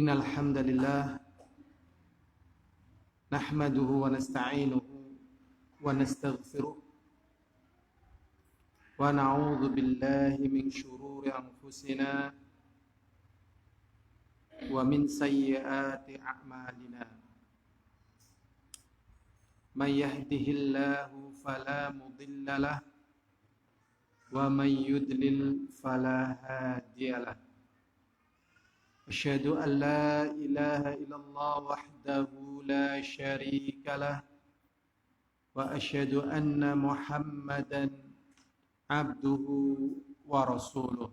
Innal hamdalillah nahmaduhu wa nasta'inuhu wa nastaghfiruh wa na'udzu billahi min shururi anfusina wa min sayyiati a'malina. May yahdihillahu fala mudilla lahu wa may yudlil fala hadiyalah. Asyhadu an la ilaha illallah wahdahu la syarika lah wa asyhadu anna Muhammadan abduhu wa rasuluh.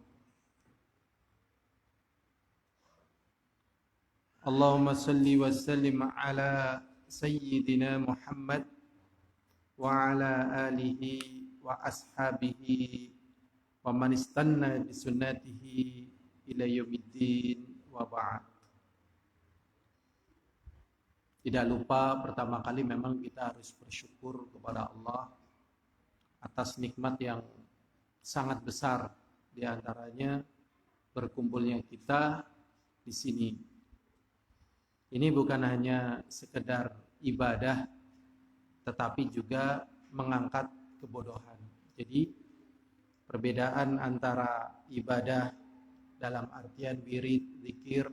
Allahumma salli wa sallim ala sayyidina Muhammad wa ala alihi wa ashabihi wa man istanna bi sunnatihi ila yaumiddin wa ba'd. Tidak lupa pertama kali memang kita harus bersyukur kepada Allah atas nikmat yang sangat besar, di antaranya berkumpulnya kita di sini. Ini bukan hanya sekedar ibadah, tetapi juga mengangkat kebodohan. Jadi perbedaan antara ibadah dalam artian wirid, zikir,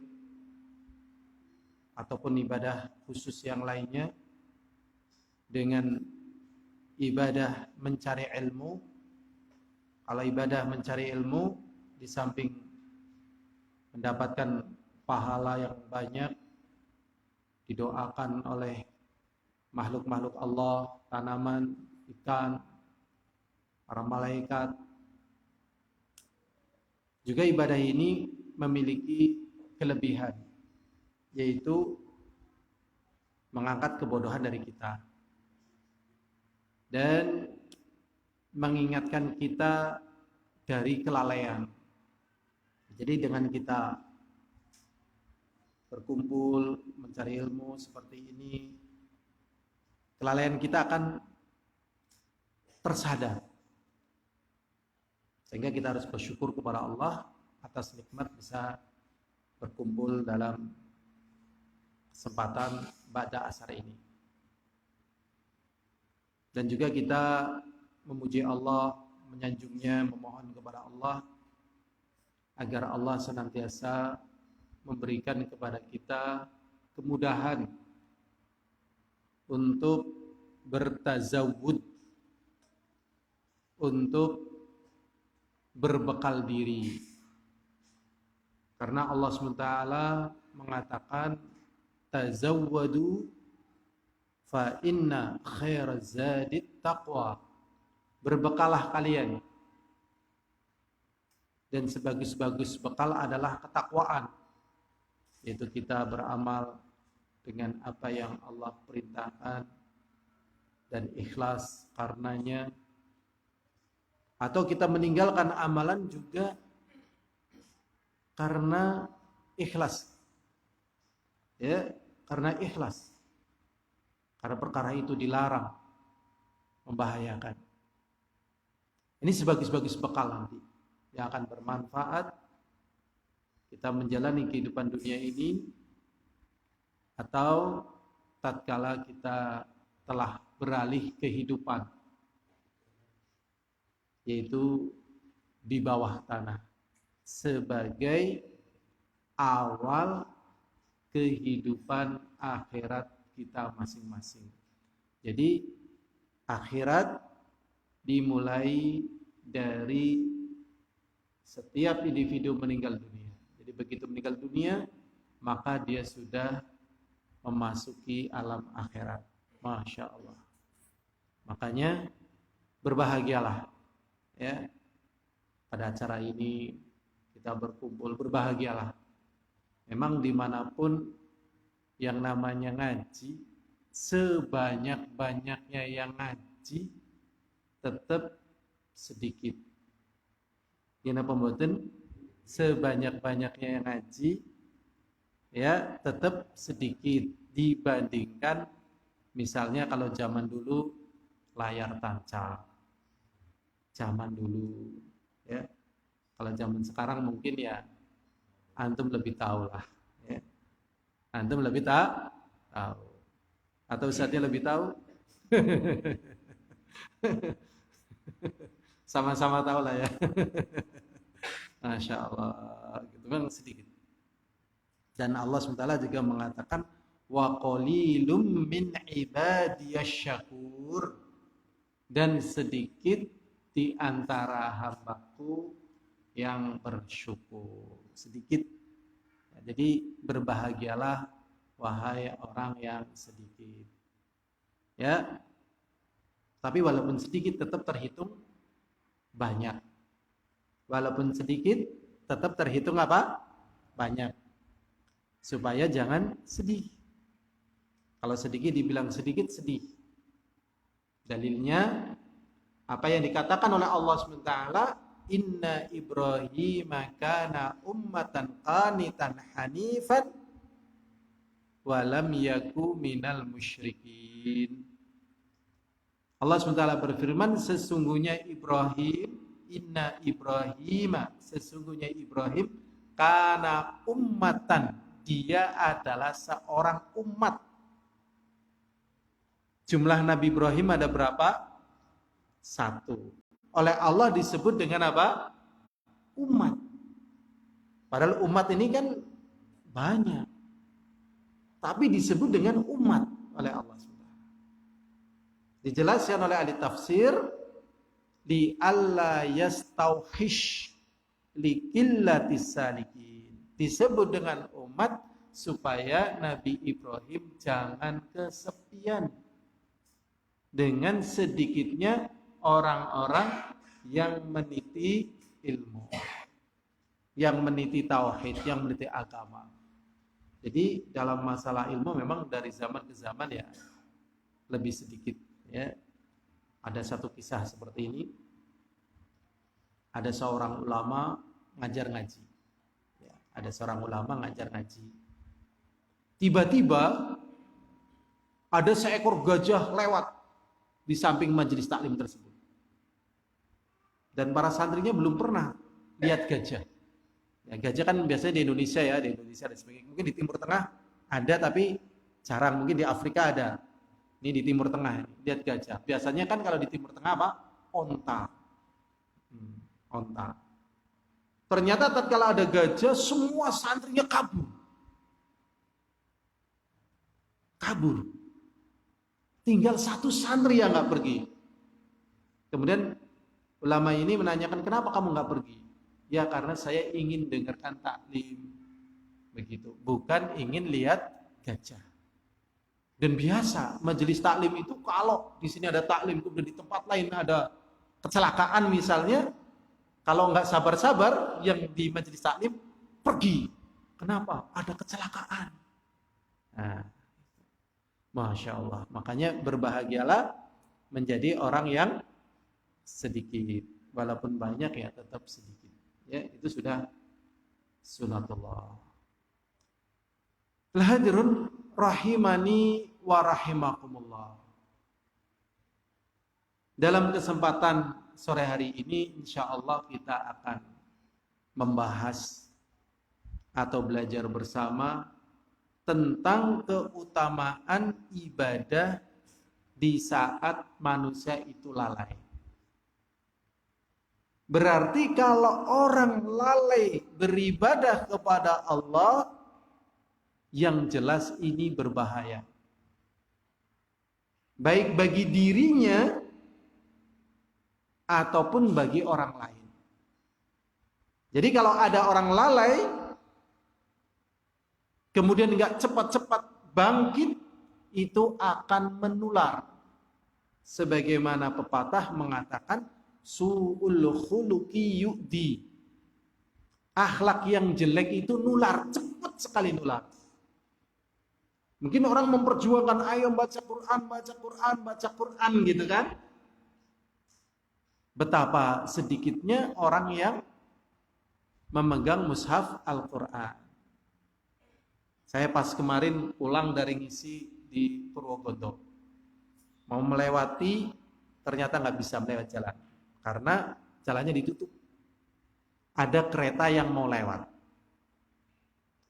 ataupun ibadah khusus yang lainnya dengan ibadah mencari ilmu. Kalau ibadah mencari ilmu, di samping mendapatkan pahala yang banyak, didoakan oleh makhluk-makhluk Allah, tanaman, ikan, para malaikat. Juga ibadah ini memiliki kelebihan, yaitu mengangkat kebodohan dari kita dan mengingatkan kita dari kelalaian. Jadi dengan kita berkumpul mencari ilmu seperti ini, kelalaian kita akan tersadar, sehingga kita harus bersyukur kepada Allah atas nikmat bisa berkumpul dalam kesempatan ba'da asar ini. Dan juga kita memuji Allah, menyanjungnya, memohon kepada Allah agar Allah senantiasa memberikan kepada kita kemudahan untuk bertazawud, untuk berbekal diri. Karena Allah SWT mengatakan tazawwadu fa inna khairaz zadit taqwa. Berbekalah kalian, dan sebagus-bagus bekal adalah ketakwaan, yaitu kita beramal dengan apa yang Allah perintahkan dan ikhlas karenanya, atau kita meninggalkan amalan juga karena ikhlas, ya, karena ikhlas, karena perkara itu dilarang, membahayakan. Ini sebagus-bagus bekal nanti yang akan bermanfaat kita menjalani kehidupan dunia ini, atau tatkala kita telah beralih kehidupan, yaitu di bawah tanah, sebagai awal kehidupan akhirat kita masing-masing. Jadi akhirat dimulai dari setiap individu meninggal dunia. Jadi begitu meninggal dunia, maka dia sudah memasuki alam akhirat. Masya Allah. Makanya berbahagialah, ya, pada acara ini kita berkumpul, berbahagialah. Memang dimanapun yang namanya ngaji, sebanyak-banyaknya yang ngaji tetap sedikit. Kenapa mboten? Sebanyak-banyaknya yang ngaji, ya, tetap sedikit dibandingkan misalnya kalau zaman dulu layar tancap. Zaman dulu, ya. Kalau zaman sekarang mungkin ya antum lebih tahu lah, ya. Antum lebih tahu. Atau ustadznya lebih tahu? Sama-sama tahu lah ya. Masya Allah. Gitu memang sedikit. Dan Allah SWT juga mengatakan wa qalilum min ibadiyasyakur, dan sedikit di antara hambaku yang bersyukur. Sedikit. Jadi berbahagialah wahai orang yang sedikit. Ya. Tapi walaupun sedikit tetap terhitung banyak. Walaupun sedikit tetap terhitung apa? Banyak. Supaya jangan sedih. Kalau sedikit dibilang sedikit, sedih. Dalilnya apa yang dikatakan oleh Allah SWT, inna Ibrahim kana ummatan qanitan hanifan walam yaku minal musyrikin. Allah SWT berfirman, sesungguhnya Ibrahim, inna Ibrahim, sesungguhnya Ibrahim kana ummatan, dia adalah seorang umat. Jumlah Nabi Ibrahim ada berapa? 1. Oleh Allah disebut dengan apa? Umat. Padahal umat ini kan banyak. Tapi disebut dengan umat oleh Allah SWT. Dijelaskan oleh ahli tafsir, li alla yastauhish li qillatis salikin. Disebut dengan umat supaya Nabi Ibrahim jangan kesepian dengan sedikitnya orang-orang yang meniti ilmu, yang meniti tauhid, yang meniti agama. Jadi dalam masalah ilmu memang dari zaman ke zaman ya lebih sedikit ya. Ada satu kisah seperti ini. Ada seorang ulama ngajar ngaji. Ya, ada seorang ulama ngajar ngaji. Tiba-tiba ada seekor gajah lewat di samping majelis taklim tersebut. Dan para santrinya belum pernah lihat gajah. Ya, gajah kan biasanya di Indonesia ya, di Indonesia dan sebagainya. Mungkin di Timur Tengah ada tapi jarang. Mungkin di Afrika ada. Ini di Timur Tengah, lihat gajah. Biasanya kan kalau di Timur Tengah apa? Onta. Onta. Ternyata tatkala ada gajah, semua santrinya kabur. Kabur. Tinggal satu santri yang nggak pergi. Kemudian ulama ini menanyakan, kenapa kamu nggak pergi? Ya karena saya ingin dengarkan taklim. Begitu. Bukan ingin lihat gajah. Dan biasa majelis taklim itu kalau di sini ada taklim, kemudian di tempat lain ada kecelakaan misalnya, kalau nggak sabar-sabar yang di majelis taklim pergi. Kenapa? Ada kecelakaan. Nah, Masya Allah. Makanya berbahagialah menjadi orang yang sedikit, walaupun banyak ya tetap sedikit. Ya itu sudah sunatullah. Hadirun rahimani wa rahimakumullah. Dalam kesempatan sore hari ini insya Allah kita akan membahas atau belajar bersama tentang keutamaan ibadah di saat manusia itu lalai. Berarti kalau orang lalai beribadah kepada Allah, yang jelas ini berbahaya. Baik bagi dirinya ataupun bagi orang lain. Jadi kalau ada orang lalai, kemudian nggak cepat-cepat bangkit, itu akan menular. Sebagaimana pepatah mengatakan, su'ul khuluqi yu'di. Akhlak yang jelek itu nular, cepat sekali nular. Mungkin orang memperjuangkan, ayo baca Quran gitu kan. Betapa sedikitnya orang yang memegang mushaf Al-Quran. Saya pas kemarin pulang dari ngisi di Purwokerto. Mau melewati, ternyata nggak bisa melewati jalan. Karena jalannya ditutup. Ada kereta yang mau lewat.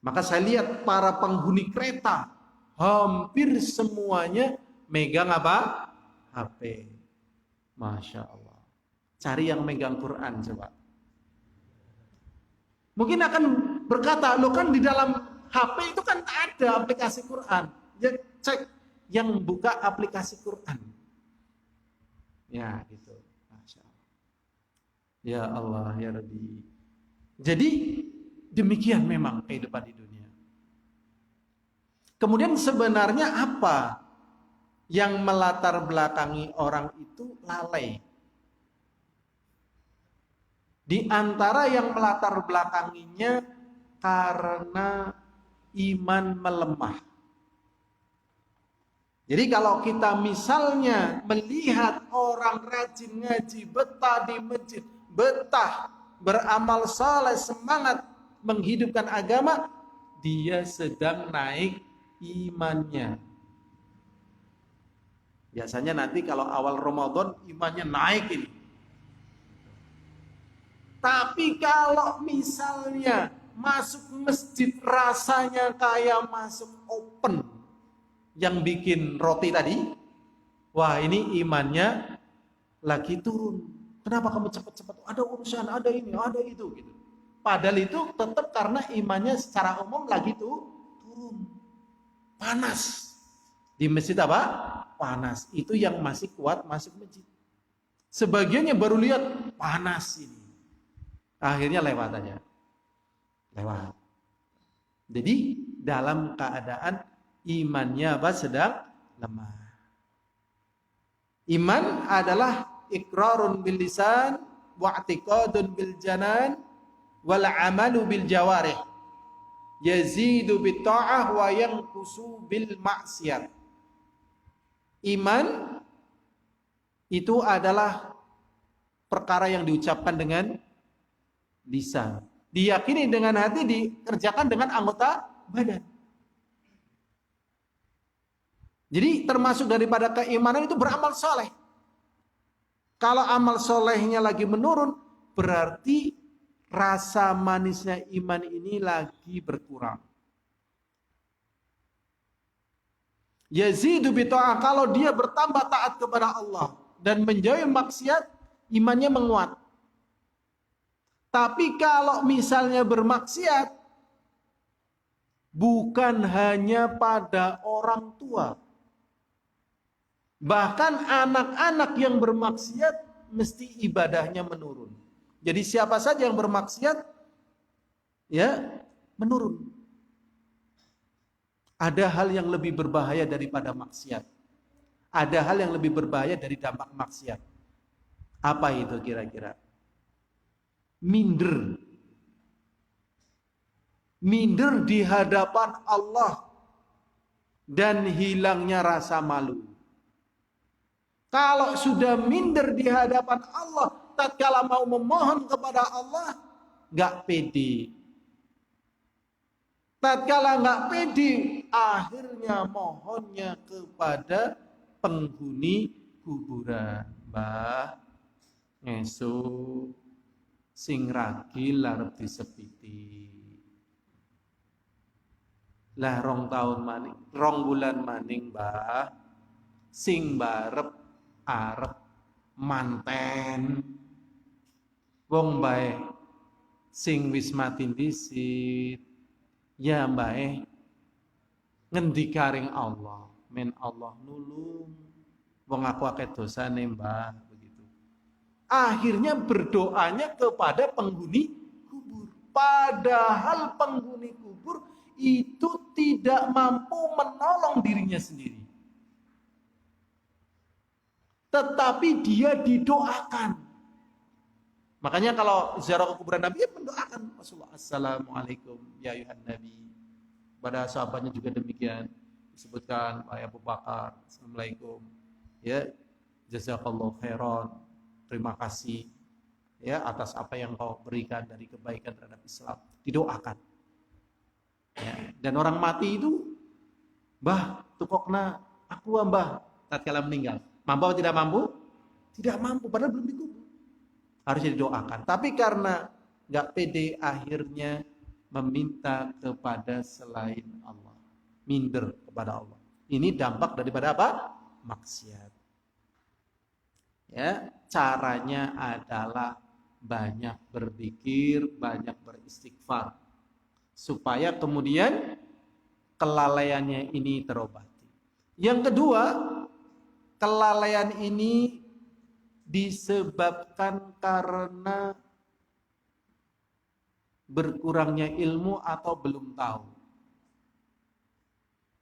Maka saya lihat para penghuni kereta hampir semuanya megang apa? HP. Masya Allah. Cari yang megang Quran coba. Mungkin akan berkata, lo kan di dalam HP itu kan ada aplikasi Quran. Ya, cek yang buka aplikasi Quran. Ya gitu. Masya Allah. Ya Allah, ya Rabbi. Jadi demikian memang kehidupan di dunia. Kemudian sebenarnya apa yang melatar belakangi orang itu lalai? Di antara yang melatar belakanginya karena iman melemah. Jadi kalau kita misalnya melihat orang rajin ngaji, betah di masjid, betah beramal saleh, semangat menghidupkan agama, dia sedang naik imannya. Biasanya nanti kalau awal Ramadan imannya naik ini. Tapi kalau misalnya masuk masjid rasanya kayak masuk open yang bikin roti tadi, wah ini imannya lagi turun. Kenapa kamu cepat-cepat? Ada urusan, ada ini, ada itu gitu. Padahal itu tetap karena imannya secara umum lagi tuh turun. Panas. Di masjid apa? Panas. Itu yang masih kuat masuk masjid. Sebagiannya baru lihat panas ini. Akhirnya lewat aja. Lewat. Jadi dalam keadaan imannya apa? Sedang lemah. Iman adalah iqrarun bil lisan wa i'tiqadun bil janan wal amalu bil jawarih. Yazidu bit ta'ah wa yanqusu bil maksiat. Iman itu adalah perkara yang diucapkan dengan lisan, diyakini dengan hati, dikerjakan dengan anggota badan. Jadi termasuk daripada keimanan itu beramal soleh. Kalau amal solehnya lagi menurun, berarti rasa manisnya iman ini lagi berkurang. Yazidu bita'ah, kalau dia bertambah taat kepada Allah dan menjauhi maksiat, imannya menguat. Tapi kalau misalnya bermaksiat, bukan hanya pada orang tua, bahkan anak-anak yang bermaksiat mesti ibadahnya menurun. Jadi siapa saja yang bermaksiat, ya menurun. Ada hal yang lebih berbahaya daripada maksiat. Ada hal yang lebih berbahaya dari dampak maksiat. Apa itu kira-kira? Minder. Minder di hadapan Allah dan hilangnya rasa malu. Kalau sudah minder di hadapan Allah, tatkala mau memohon kepada Allah, gak pede. Tatkala gak pede, akhirnya mohonnya kepada penghuni kuburan. Mbah, ngesuk sing ragil arep disepiti. Lah rong bulan maning, Mbah, sing barep arep manten. Wong bae sing wis mati dhisit, ya bae ngendikaring Allah, men Allah nulung. Wong aku akeh dosane, Mbah, begitu. Akhirnya berdoanya kepada penghuni kubur. Padahal penghuni kubur itu tidak mampu menolong dirinya sendiri. Tetapi dia didoakan. Makanya kalau ziarah ke kuburan Nabi, ya mendoakan Rasulullah. Assalamualaikum ya ayuhan Nabi. Pada sahabatnya juga demikian. Disebutkan Abu Bakar, Assalamualaikum. Ya, jazakallahu khairan. Terima kasih ya atas apa yang kau berikan dari kebaikan terhadap Islam. Didoakan. Ya, dan orang mati itu, Mbah, tukokna aku Mbah, tatkala meninggal. Mampu atau tidak mampu? Tidak mampu, padahal belum dikubur. Harusnya didoakan. Tapi karena nggak pede, akhirnya meminta kepada selain Allah, minder kepada Allah. Ini dampak daripada apa? Maksiat. Ya, caranya adalah banyak berzikir, banyak beristighfar, supaya kemudian kelalaiannya ini terobati. Yang kedua, kelalaian ini disebabkan karena berkurangnya ilmu atau belum tahu.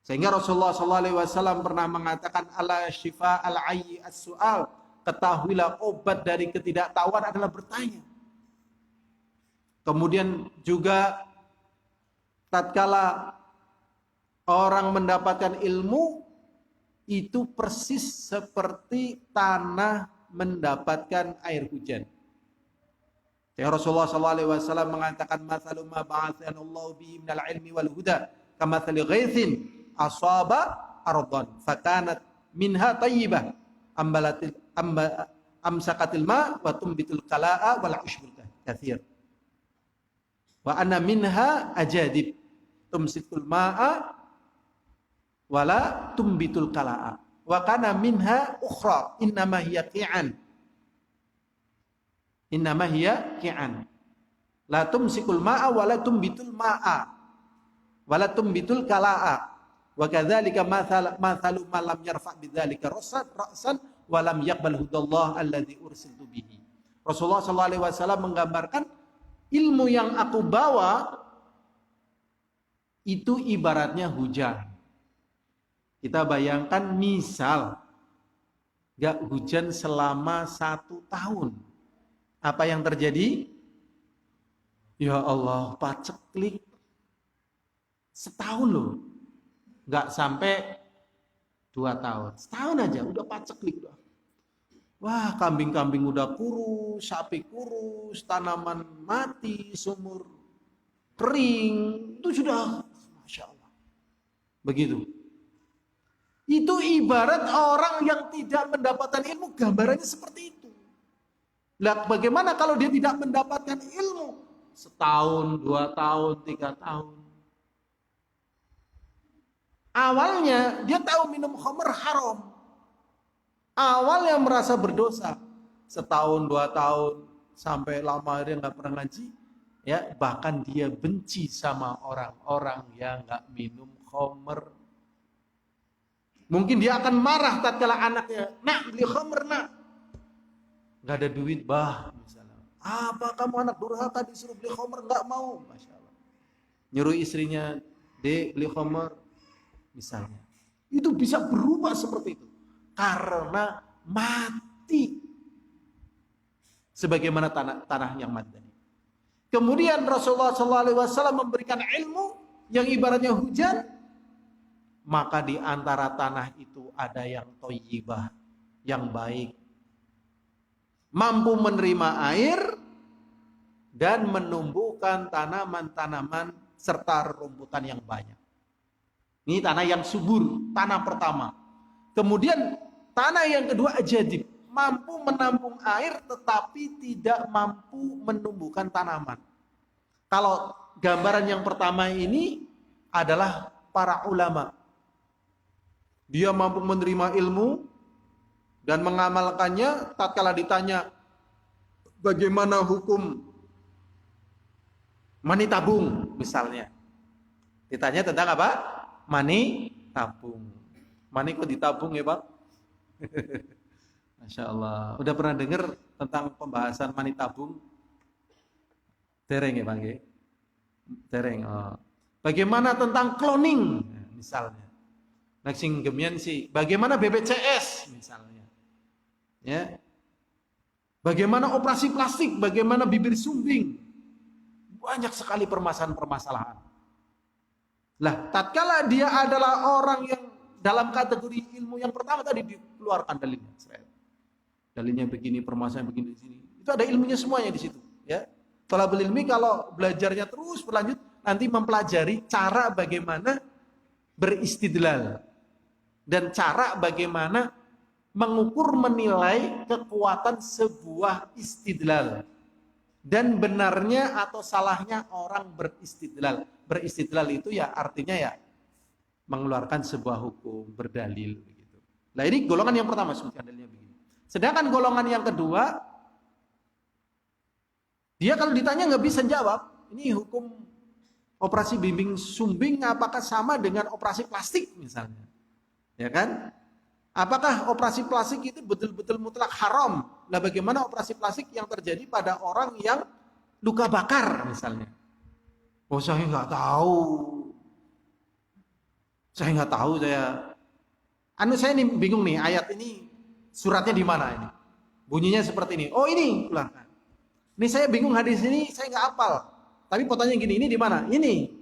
Sehingga Rasulullah SAW pernah mengatakan, ala syifa al-ayyi as-su'al, ketahuilah obat dari ketidaktahuan adalah bertanya. Kemudian juga tatkala orang mendapatkan ilmu, itu persis seperti tanah mendapatkan air hujan. Rasulullah SAW mengatakan, mathalu ma ba'athanallahu bihi minal ilmi wal huda kamathali ghaithin asaba ardan fakanat minha tayyibah amsakatil ma wa tumbitul kala'a wal ushbul kathir wa anna minha ajadib tumsitul ma'a wala tumbitul kala'a wa kana minha ukhra innama hiya ki'an la tumsikul ma'a wala tumbitul ma'a wala tumbitul kala'a wa kadzalika mathalu man lam yarfa' bidzalika ra'san wa lam yaqbal hudallah alladzi ursiltu bihi. Rasulullah SAW menggambarkan ilmu yang aku bawa itu ibaratnya hujan. Kita bayangkan misal gak hujan selama 1 tahun. Apa yang terjadi? Ya Allah, paceklik. Setahun loh. Gak sampai 2 tahun. Setahun aja udah paceklik. Wah, kambing-kambing udah kurus, sapi kurus, tanaman mati, sumur kering. Itu sudah, Masya Allah. Begitu. Itu ibarat orang yang tidak mendapatkan ilmu, gambarannya seperti itu. Lah, bagaimana kalau dia tidak mendapatkan ilmu? Setahun, 2 tahun, 3 tahun. Awalnya dia tahu minum khamr haram. Awalnya merasa berdosa. Setahun, 2 tahun, sampai lama dia nggak pernah ngaji. Ya, bahkan dia benci sama orang-orang yang nggak minum khamr. Mungkin dia akan marah tatkala anaknya, nak beli khamr nak. Nggak ada duit bah, misalnya. Apa kamu anak durhaka disuruh beli khamr nggak mau, Masya Allah. Nyuruh istrinya, dek beli khamr, misalnya. Itu bisa berubah seperti itu karena mati sebagaimana tanah yang mati tadi. Kemudian Rasulullah SAW memberikan ilmu yang ibaratnya hujan, maka di antara tanah itu ada yang thayyibah, yang baik, mampu menerima air dan menumbuhkan tanaman-tanaman serta rumputan yang banyak. Ini tanah yang subur, tanah pertama. Kemudian tanah yang kedua ajadib, mampu menampung air tetapi tidak mampu menumbuhkan tanaman. Kalau gambaran yang pertama ini adalah para ulama. Dia mampu menerima ilmu dan mengamalkannya. Tatkala ditanya bagaimana hukum mani tabung misalnya, ditanya tentang apa? Mani tabung. Mani kok ditabung ya Pak? Masya Allah. Udah pernah dengar tentang pembahasan mani tabung? Dereng ya Pak? Dereng. Oh. Bagaimana tentang cloning misalnya? Naksing gemian sih. Bagaimana BPJS misalnya? Ya. Bagaimana operasi plastik? Bagaimana bibir sumbing? Banyak sekali permasalahan-permasalahan. Lah, tatkala dia adalah orang yang dalam kategori ilmu yang pertama tadi dikeluarkan dalilnya. Dalilnya begini, permasalahan begini di sini. Itu ada ilmunya semuanya di situ, ya. Thalabul ilmi kalau belajarnya terus berlanjut nanti mempelajari cara bagaimana beristidlal dan cara bagaimana mengukur menilai kekuatan sebuah istidlal. dan benarnya atau salahnya orang beristidlal. Beristidlal itu ya artinya ya mengeluarkan sebuah hukum, berdalil begitu. Nah, ini golongan yang pertama, dalilnya begini. Sedangkan golongan yang kedua, dia kalau ditanya nggak bisa jawab. Ini hukum operasi bimbing sumbing apakah sama dengan operasi plastik misalnya? Ya kan? Apakah operasi plastik itu betul-betul mutlak haram? Nah, bagaimana operasi plastik yang terjadi pada orang yang luka bakar misalnya? Oh, saya nggak tahu. Saya ini bingung nih, ayat ini suratnya di mana ini? Bunyinya seperti ini. Oh, ini. Ini saya bingung hadis ini, saya nggak hafal. Tapi fotonya gini, ini di mana? Ini.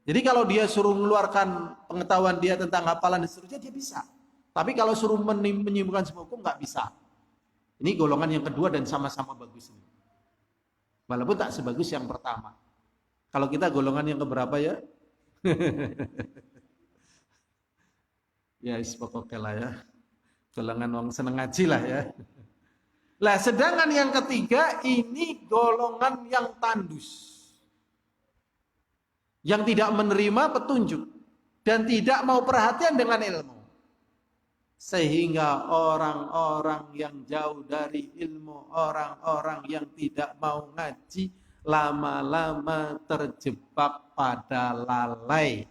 Jadi kalau dia suruh mengeluarkan pengetahuan dia tentang hafalan dan seterusnya, dia bisa. Tapi kalau suruh menyimpulkan sebuah hukum, nggak bisa. Ini golongan yang kedua dan sama-sama bagus. Walaupun tak sebagus yang pertama. Kalau kita golongan yang keberapa ya? Ya, pokoknya lah ya. Golongan orang seneng ngaji lah ya. Lah, sedangkan yang ketiga ini golongan yang tandus. Yang tidak menerima petunjuk dan tidak mau perhatian dengan ilmu. Sehingga orang-orang yang jauh dari ilmu, orang-orang yang tidak mau ngaji, lama-lama terjebak pada lalai.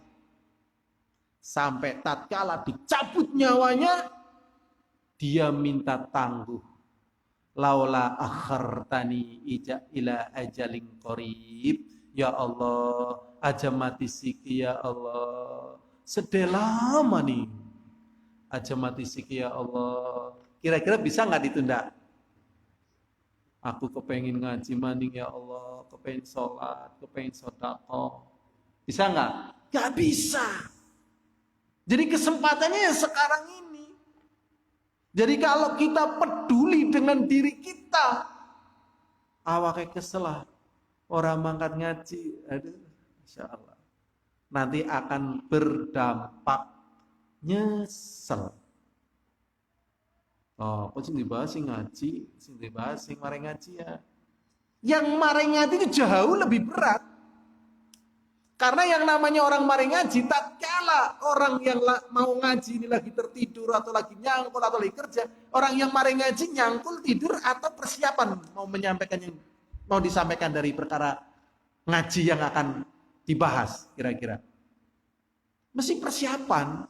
Sampai tatkala dicabut nyawanya, dia minta tangguh. Laula akhartani ila ajalin qarib, ya Allah, aja mati siki ya Allah, sedih lama nih, aja mati siki ya Allah. Kira-kira bisa nggak ditunda? Aku kepengen ngaji maning ya Allah, kepengen sholat, kepengen sedekah, bisa nggak? Nggak bisa. Jadi kesempatannya ya sekarang ini. Jadi kalau kita peduli dengan diri kita, awake keselah orang mangkat ngaji, aduh, insya Allah nanti akan berdampak nyesel. Oh, kok sing dibahas sing ngaji, sing dibahas sing mari ngaji ya. Yang mari ngaji itu jauh lebih berat. Karena yang namanya orang mari ngaji, tatkala orang yang mau ngaji ini lagi tertidur atau lagi nyangkul atau lagi kerja, orang yang mari ngaji nyangkul tidur atau persiapan mau menyampaikan yang mau disampaikan dari perkara ngaji yang akan dibahas kira-kira. Mesti persiapan,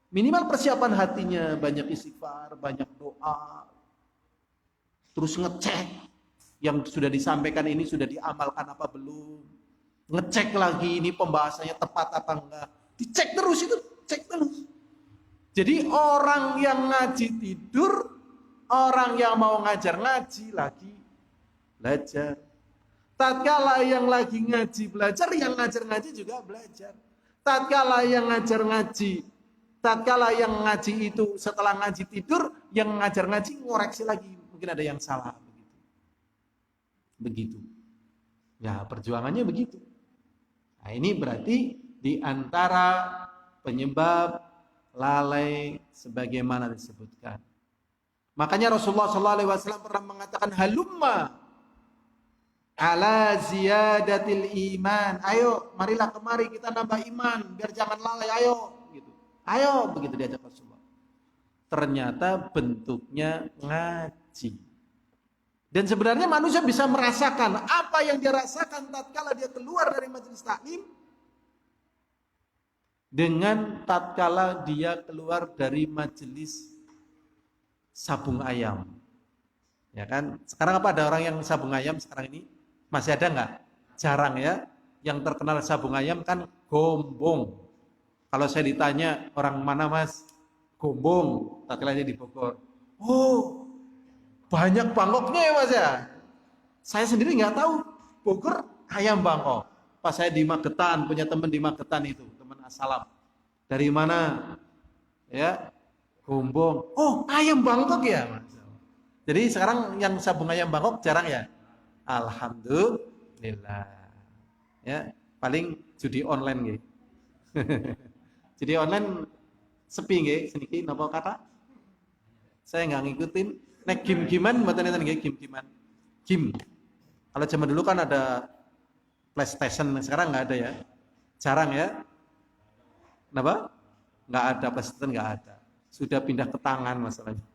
minimal persiapan hatinya, banyak istighfar, banyak doa, terus ngecek yang sudah disampaikan ini sudah diamalkan apa belum. Ngecek lagi ini pembahasannya tepat apa enggak. Dicek terus itu, cek terus. Jadi orang yang ngaji tidur, orang yang mau ngajar ngaji lagi belajar. Tatkala yang lagi ngaji belajar, yang ngajar ngaji juga belajar. Tatkala yang ngajar ngaji, tatkala yang ngaji itu setelah ngaji tidur, yang ngajar ngaji ngoreksi lagi, mungkin ada yang salah begitu. Ya, perjuangannya begitu. Nah, ini berarti di antara penyebab lalai sebagaimana disebutkan. Makanya Rasulullah SAW pernah mengatakan halumma ala ziyadatil iman. Ayo, marilah kemari kita nambah iman biar jangan lalai. Ayo, gitu. Ayo, begitu diajak Rasulullah. Ternyata bentuknya ngaji. Dan sebenarnya manusia bisa merasakan apa yang dia rasakan tatkala dia keluar dari majelis taklim dengan tatkala dia keluar dari majelis sabung ayam. Ya kan? Sekarang apa ada orang yang sabung ayam sekarang ini? Masih ada nggak? Jarang ya. Yang terkenal sabung ayam kan Gombong. Kalau saya ditanya orang mana Mas? Gombong. Tatkala dia di Bogor. Oh, banyak Bangkoknya ya Mas ya. Saya sendiri nggak tahu Bogor ayam Bangkok. Pas saya di Magetan, punya teman di Magetan itu, teman asalam. Dari mana? Ya, Gombong. Oh, ayam Bangkok ya Mas. Jadi sekarang yang sabung ayam Bangkok jarang ya. Alhamdulillah. Ya, paling judi online nggih. Judi online sepi nggih seniki napa kata? Saya nggak ngikutin. Nek game-gamean mboten enten nggih game-gamean. Game. Kalau zaman dulu kan ada PlayStation, sekarang nggak ada ya. Jarang ya. Kenapa? Nggak ada PlayStation, nggak ada. Sudah pindah ke tangan masalahnya.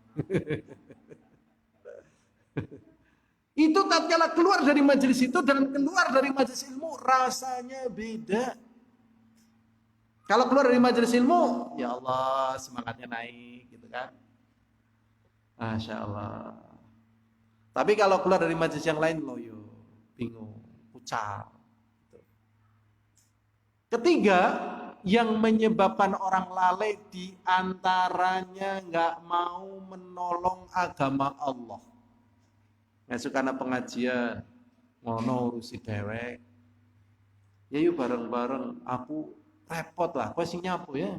Itu tatkala keluar dari majelis itu dan keluar dari majelis ilmu rasanya beda. Kalau keluar dari majelis ilmu, ya Allah semangatnya naik gitu kan. Masya Allah. Tapi kalau keluar dari majelis yang lain loyo, bingung, pucat. Ketiga, yang menyebabkan orang lalai di antaranya nggak mau menolong agama Allah. Nggak suka pengajian, ngono urusi dewek. Ya yuk bareng-bareng, aku repot lah, kau sing nyapu ya.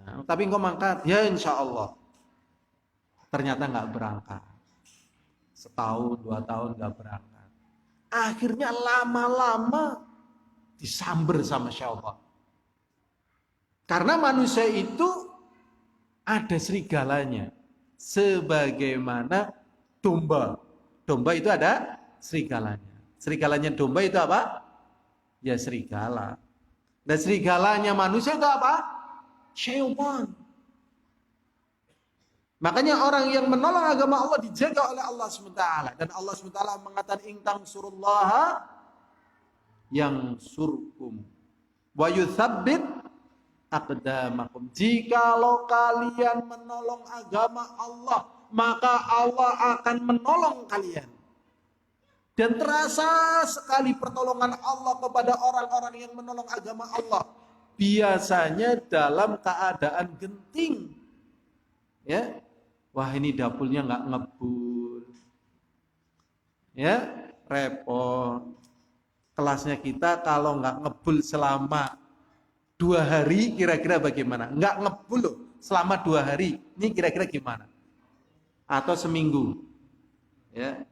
Nah, tapi engkau mangkat, ya insya Allah. Ternyata nggak berangkat. Setahun, 2 tahun nggak berangkat. Akhirnya lama-lama disamber sama syaitan. Karena manusia itu ada serigalanya. Sebagaimana domba. Domba itu ada serigalanya. Serigalanya domba itu apa? Ya serigala. Dan serigalanya manusia itu apa? Syaitan. Makanya orang yang menolong agama Allah dijaga oleh Allah SWT. Dan Allah SWT mengatakan intang surullaha yang surkum wa yuthabbit aqdamakum. Jikalau kalian menolong agama Allah, maka Allah akan menolong kalian. Dan terasa sekali pertolongan Allah kepada orang-orang yang menolong agama Allah. Biasanya dalam keadaan genting. Ya, wah ini dapurnya nggak ngebul. Ya, repot. Kelasnya kita kalau nggak ngebul selama 2 hari, kira-kira bagaimana? Nggak ngebul loh, selama 2 hari. Ini kira-kira gimana? Atau seminggu? Ya,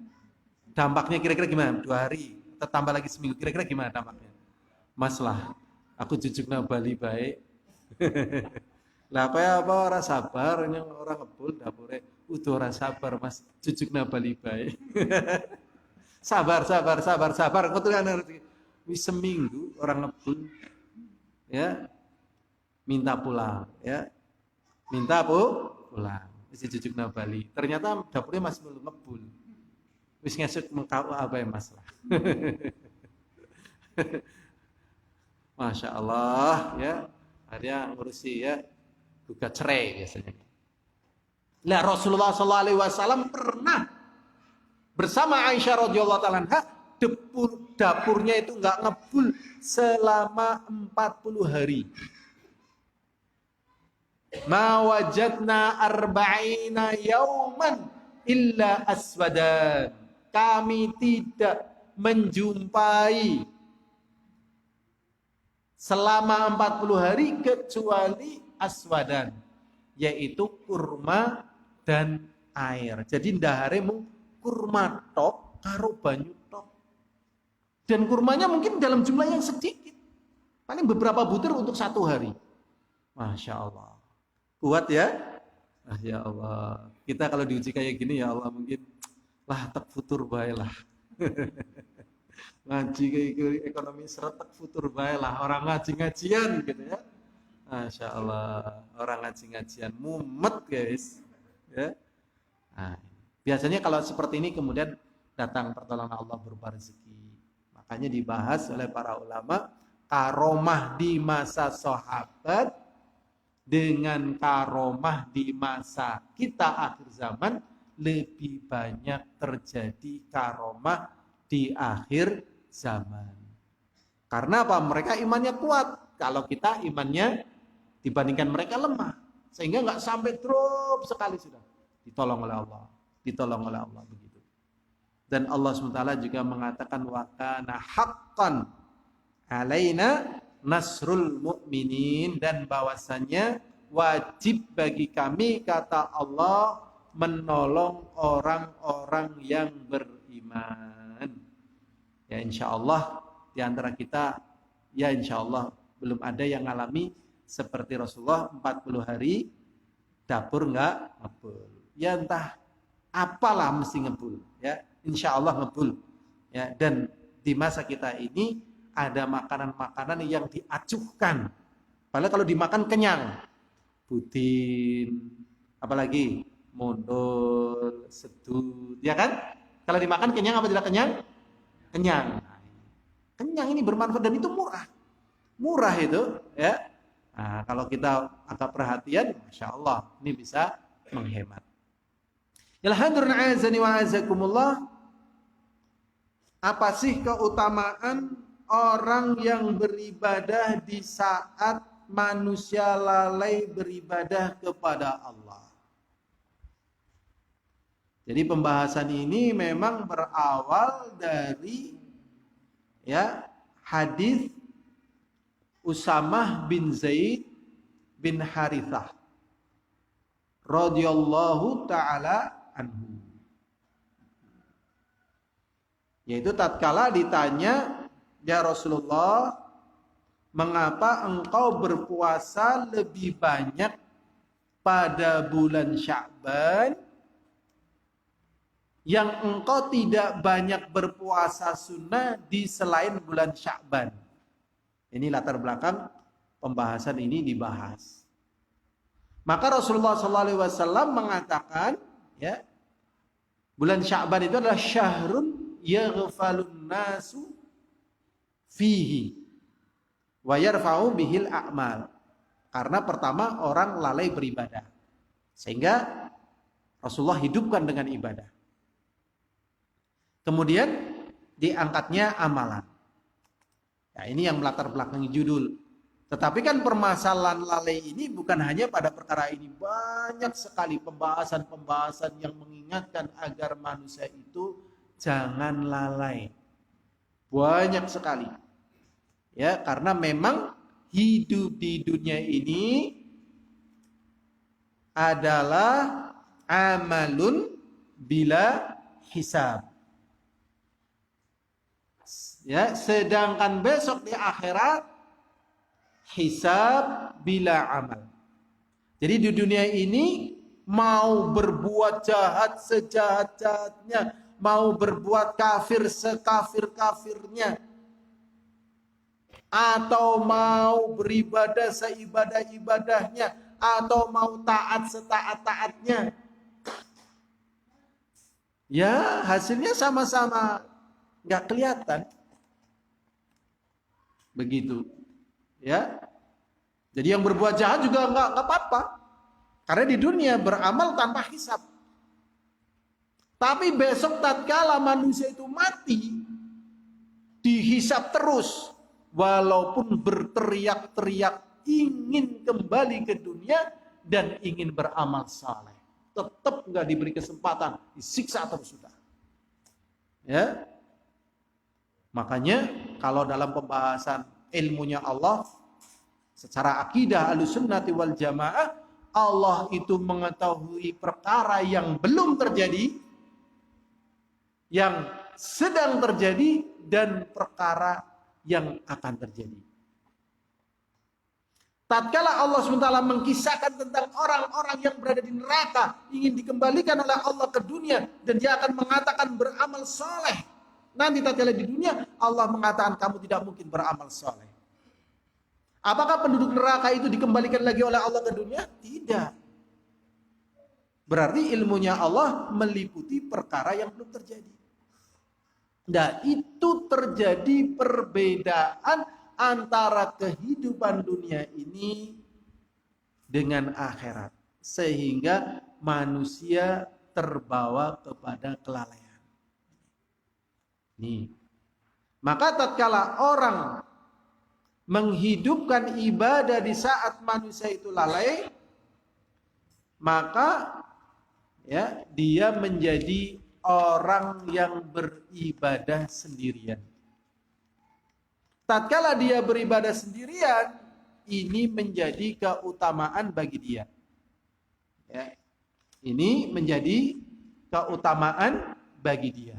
dampaknya kira-kira gimana? 2 hari, atau tambah lagi seminggu, kira-kira gimana dampaknya? Mas lah, aku jujuk na Bali baik. Lah apa orang sabar, yang orang ngebul dapure, udah orang sabar mas, jujuk na Bali baik. Sabar. Kau tuh kan wis seminggu orang ngebul, ya, minta pulang, ya, minta pulang, wis jujuk na Bali. Ternyata dapurnya masih belum ngebul. Wis ngesuk mengkau apa ya mas lah. Masya Allah, ya, ada ngurusi ya, gugat cerai biasanya. Nah Rasulullah SAW pernah bersama Aisyah radhiyallahu taala anha, dapurnya itu nggak ngebul selama 40 hari. Ma wajadna arba'ina yauman illa aswadan. Kami tidak menjumpai selama 40 hari kecuali aswadan, yaitu kurma dan air. Jadi ndaharemu kurma tok karo banyu tok. Dan kurmanya mungkin dalam jumlah yang sedikit. Paling beberapa butir untuk 1 hari. Masya Allah. Kuat ya? Ah, ya Allah. Kita kalau diuji kayak gini ya Allah mungkin lah tak futur bae lah. Ngaji kayak ekonomi seretak futur bae lah. Orang ngaji-ngajian gitu ya. Masya Allah. Orang ngaji-ngajian mumet guys. Ya. Nah, biasanya kalau seperti ini kemudian datang pertolongan Allah berupa rezeki. Makanya dibahas oleh para ulama karomah di masa sahabat dengan karomah di masa kita akhir zaman lebih banyak terjadi karomah di akhir zaman. Karena apa? Mereka imannya kuat. Kalau kita imannya dibandingkan mereka lemah. Sehingga nggak sampai drop sekali sudah. Ditolong oleh Allah. Ditolong oleh Allah begitu. Dan Allah SWT juga mengatakan wa kana haqqan alaina nasrul mu'minin, dan bahwasannya wajib bagi kami kata Allah menolong orang-orang yang beriman. Ya insya Allah di antara kita ya insya Allah belum ada yang ngalami seperti Rasulullah 40 hari dapur nggak ngebul. Ya entah apalah mesti ngebul ya. insya Allah ngebul. Ya, dan di masa kita ini ada makanan-makanan yang diacuhkan. Padahal kalau dimakan kenyang. Budin, apalagi mondol, sedut, ya kan? Kalau dimakan kenyang apa tidak kenyang? Kenyang. Kenyang ini bermanfaat dan itu murah. Murah itu, ya. Nah, kalau kita agak perhatian, masya Allah, ini bisa menghemat. Alhamdulillah, azani wa azakumullah. Apa sih keutamaan orang yang beribadah di saat manusia lalai beribadah kepada Allah? Jadi pembahasan ini memang berawal dari hadis Usamah bin Zaid bin Harithah radhiyallahu taala anhu. Yaitu tatkala ditanya, ya Rasulullah, mengapa engkau berpuasa lebih banyak pada bulan Sya'ban yang engkau tidak banyak berpuasa sunnah di selain bulan Sya'ban? Ini latar belakang pembahasan ini dibahas. Maka Rasulullah SAW mengatakan, ya, bulan Sya'ban itu adalah syahrun yaghfalun nasu fihi wa yarfa'u bihil a'mal. Karena pertama orang lalai beribadah, sehingga Rasulullah hidupkan dengan ibadah. Kemudian diangkatnya amalan. Ya, ini yang melatar belakangi judul. Tetapi kan permasalahan lalai ini bukan hanya pada perkara ini. Banyak sekali pembahasan-pembahasan yang mengingatkan agar manusia itu jangan lalai. Banyak sekali. Ya, karena memang hidup di dunia ini adalah amalun bila hisab. Ya, sedangkan besok di akhirat hisab bila amal. Jadi di dunia ini mau berbuat jahat sejahat-jahatnya, mau berbuat kafir sekafir-kafirnya, atau mau beribadah seibadah-ibadahnya, atau mau taat setaat-taatnya, ya hasilnya sama-sama nggak kelihatan. Begitu, ya. Jadi yang berbuat jahat juga nggak apa-apa, karena di dunia beramal tanpa hisab. Tapi besok tatkala manusia itu mati, dihisab terus, walaupun berteriak-teriak ingin kembali ke dunia dan ingin beramal saleh, tetap nggak diberi kesempatan, disiksa terus sudah. Ya. Makanya kalau dalam pembahasan ilmunya Allah secara akidah Ahlussunnati wal Jamaah, Allah itu mengetahui perkara yang belum terjadi, yang sedang terjadi, dan perkara yang akan terjadi. Tatkala Allah SWT mengkisahkan tentang orang-orang yang berada di neraka, ingin dikembalikan oleh Allah ke dunia, dan dia akan mengatakan beramal soleh. Nanti tatkala di dunia, Allah mengatakan kamu tidak mungkin beramal soleh. Apakah penduduk neraka itu dikembalikan lagi oleh Allah ke dunia? Tidak. Berarti ilmunya Allah meliputi perkara yang belum terjadi. Nah, itu terjadi perbedaan antara kehidupan dunia ini dengan akhirat, sehingga manusia terbawa kepada kelalaian. Nih. Maka tatkala orang menghidupkan ibadah di saat manusia itu lalai, maka ya dia menjadi orang yang beribadah sendirian. Tatkala dia beribadah sendirian, ini menjadi keutamaan bagi dia. Ya. Ini menjadi keutamaan bagi dia.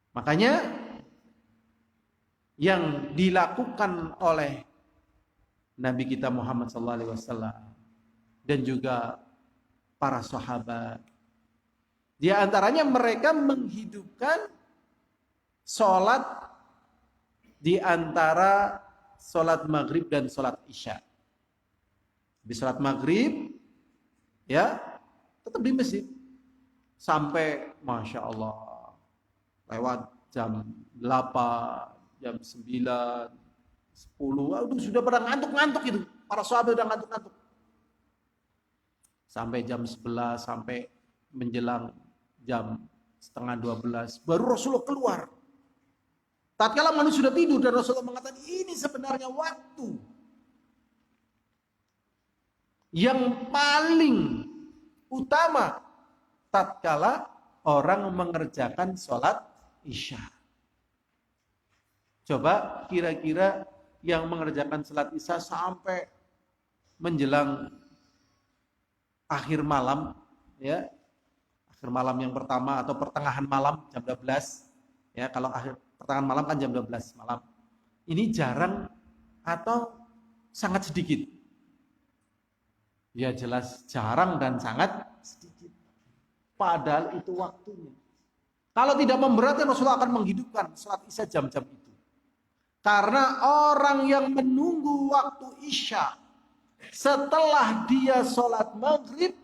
Makanya yang dilakukan oleh Nabi kita Muhammad SAW dan juga para sahabat, Di antaranya mereka menghidupkan sholat di antara sholat maghrib dan sholat isya. Di sholat maghrib, ya tetap di masjid sampai Masya Allah lewat jam 8, jam 9, 10, aduh sudah pada ngantuk-ngantuk itu. Para sahabat sudah ngantuk-ngantuk. Sampai jam 11, sampai menjelang jam setengah 12, baru Rasulullah keluar. Tatkala manusia sudah tidur dan Rasulullah mengatakan ini sebenarnya waktu yang paling utama tatkala orang mengerjakan sholat isya. Coba kira-kira yang mengerjakan sholat isya sampai menjelang akhir malam, ya, akhir malam yang pertama atau pertengahan malam jam 12, ya, kalau akhir pertengahan malam kan jam 12 malam. Ini jarang atau sangat sedikit? Ya jelas jarang dan sangat sedikit. Padahal itu waktunya. Kalau tidak memberatkan, Rasulullah akan menghidupkan sholat isya jam-jam itu. Karena orang yang menunggu waktu isya setelah dia sholat maghrib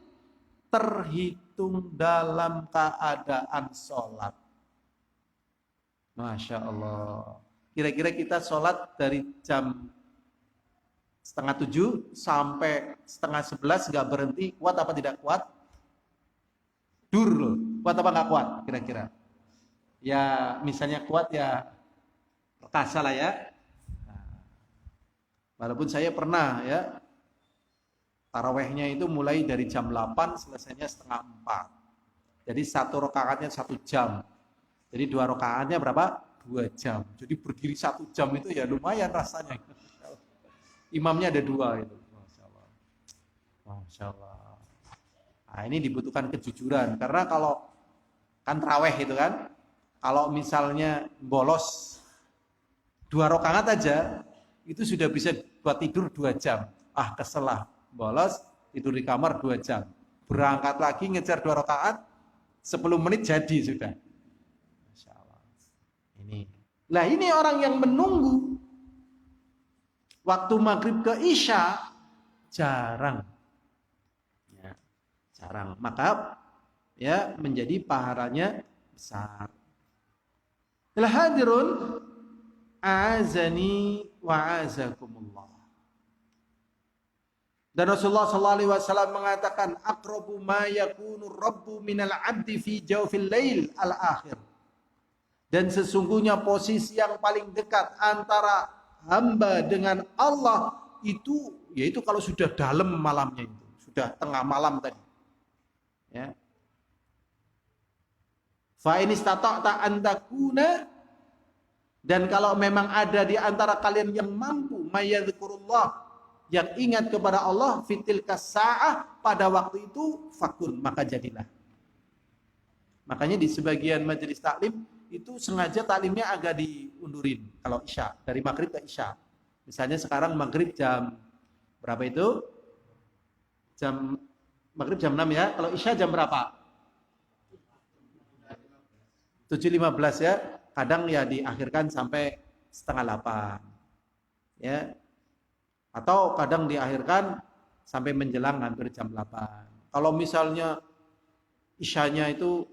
terhitung dalam keadaan sholat. Masya Allah. Kira-kira kita sholat dari jam setengah 7 sampai setengah 11 nggak berhenti, kuat apa tidak kuat? Dur loh, kuat apa nggak kuat kira-kira? Ya misalnya kuat ya perkasa lah ya. Walaupun saya pernah ya tarawehnya itu mulai dari jam 8 selesainya setengah 4. Jadi satu rakaatnya 1 jam. Jadi 2 rakaatnya berapa? 2 jam. Jadi berdiri 1 jam itu ya lumayan rasanya. Imamnya ada 2 itu. Masya Allah. Masya Allah. Nah ini dibutuhkan kejujuran. Karena kalau kan taraweh itu kan, kalau misalnya bolos 2 rakaat aja, itu sudah bisa buat tidur 2 jam. Ah keselah, bolos, tidur di kamar 2 jam. Berangkat lagi ngejar 2 rakaat, 10 menit jadi sudah. Masya Allah. Nah ini orang yang menunggu waktu maghrib ke isya, jarang. Ya, jarang. Maka ya menjadi pahalanya besar. Hadirun azani wa azakumullah. Dan Rasulullah SAW mengatakan aqrabu ma yakunu rabbu minal abdi fi jawfil lail al-akhir. Dan sesungguhnya posisi yang paling dekat antara hamba dengan Allah itu yaitu kalau sudah dalam malamnya itu, sudah tengah malam tadi. Ya. Fa in istata'ta an takuna, dan kalau memang ada di antara kalian yang mampu mayadzukurullah, yang ingat kepada Allah fitil kasa'ah pada waktu itu, fakun, maka jadilah. Makanya di sebagian majelis taklim itu sengaja taklimnya agak diundurin kalau isya, dari maghrib ke isya. Misalnya sekarang maghrib jam berapa itu? Maghrib jam 6 ya, kalau isya jam berapa? 7.15 ya, kadang ya diakhirkan sampai setengah 8 ya, atau kadang diakhirkan sampai menjelang hampir jam 8. Kalau misalnya isyanya itu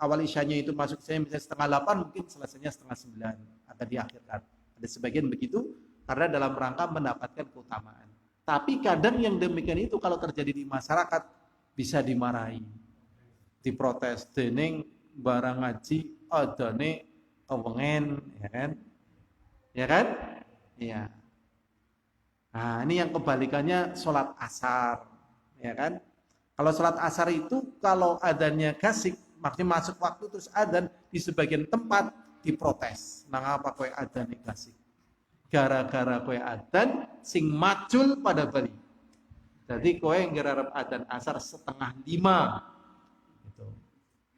awal isyanya itu masuk saya misalnya setengah 8, mungkin selesainya setengah 9 akan diakhirkan. Ada sebagian begitu karena dalam rangka mendapatkan keutamaan. Tapi kadang yang demikian itu kalau terjadi di masyarakat bisa dimarahi, diprotes, dening barang ngaji adane kewengen, ya kan? Ya kan? Iya. Nah, ini yang kebalikannya sholat asar, ya kan? Kalau sholat asar itu kalau adanya kasik, maksudnya masuk waktu terus adzan, di sebagian tempat diprotes. Mengapa kowe adzan kasik? Gara-gara kowe adzan sing macul pada bali. Jadi kowe ngarep adzan asar 4:30. Gitu.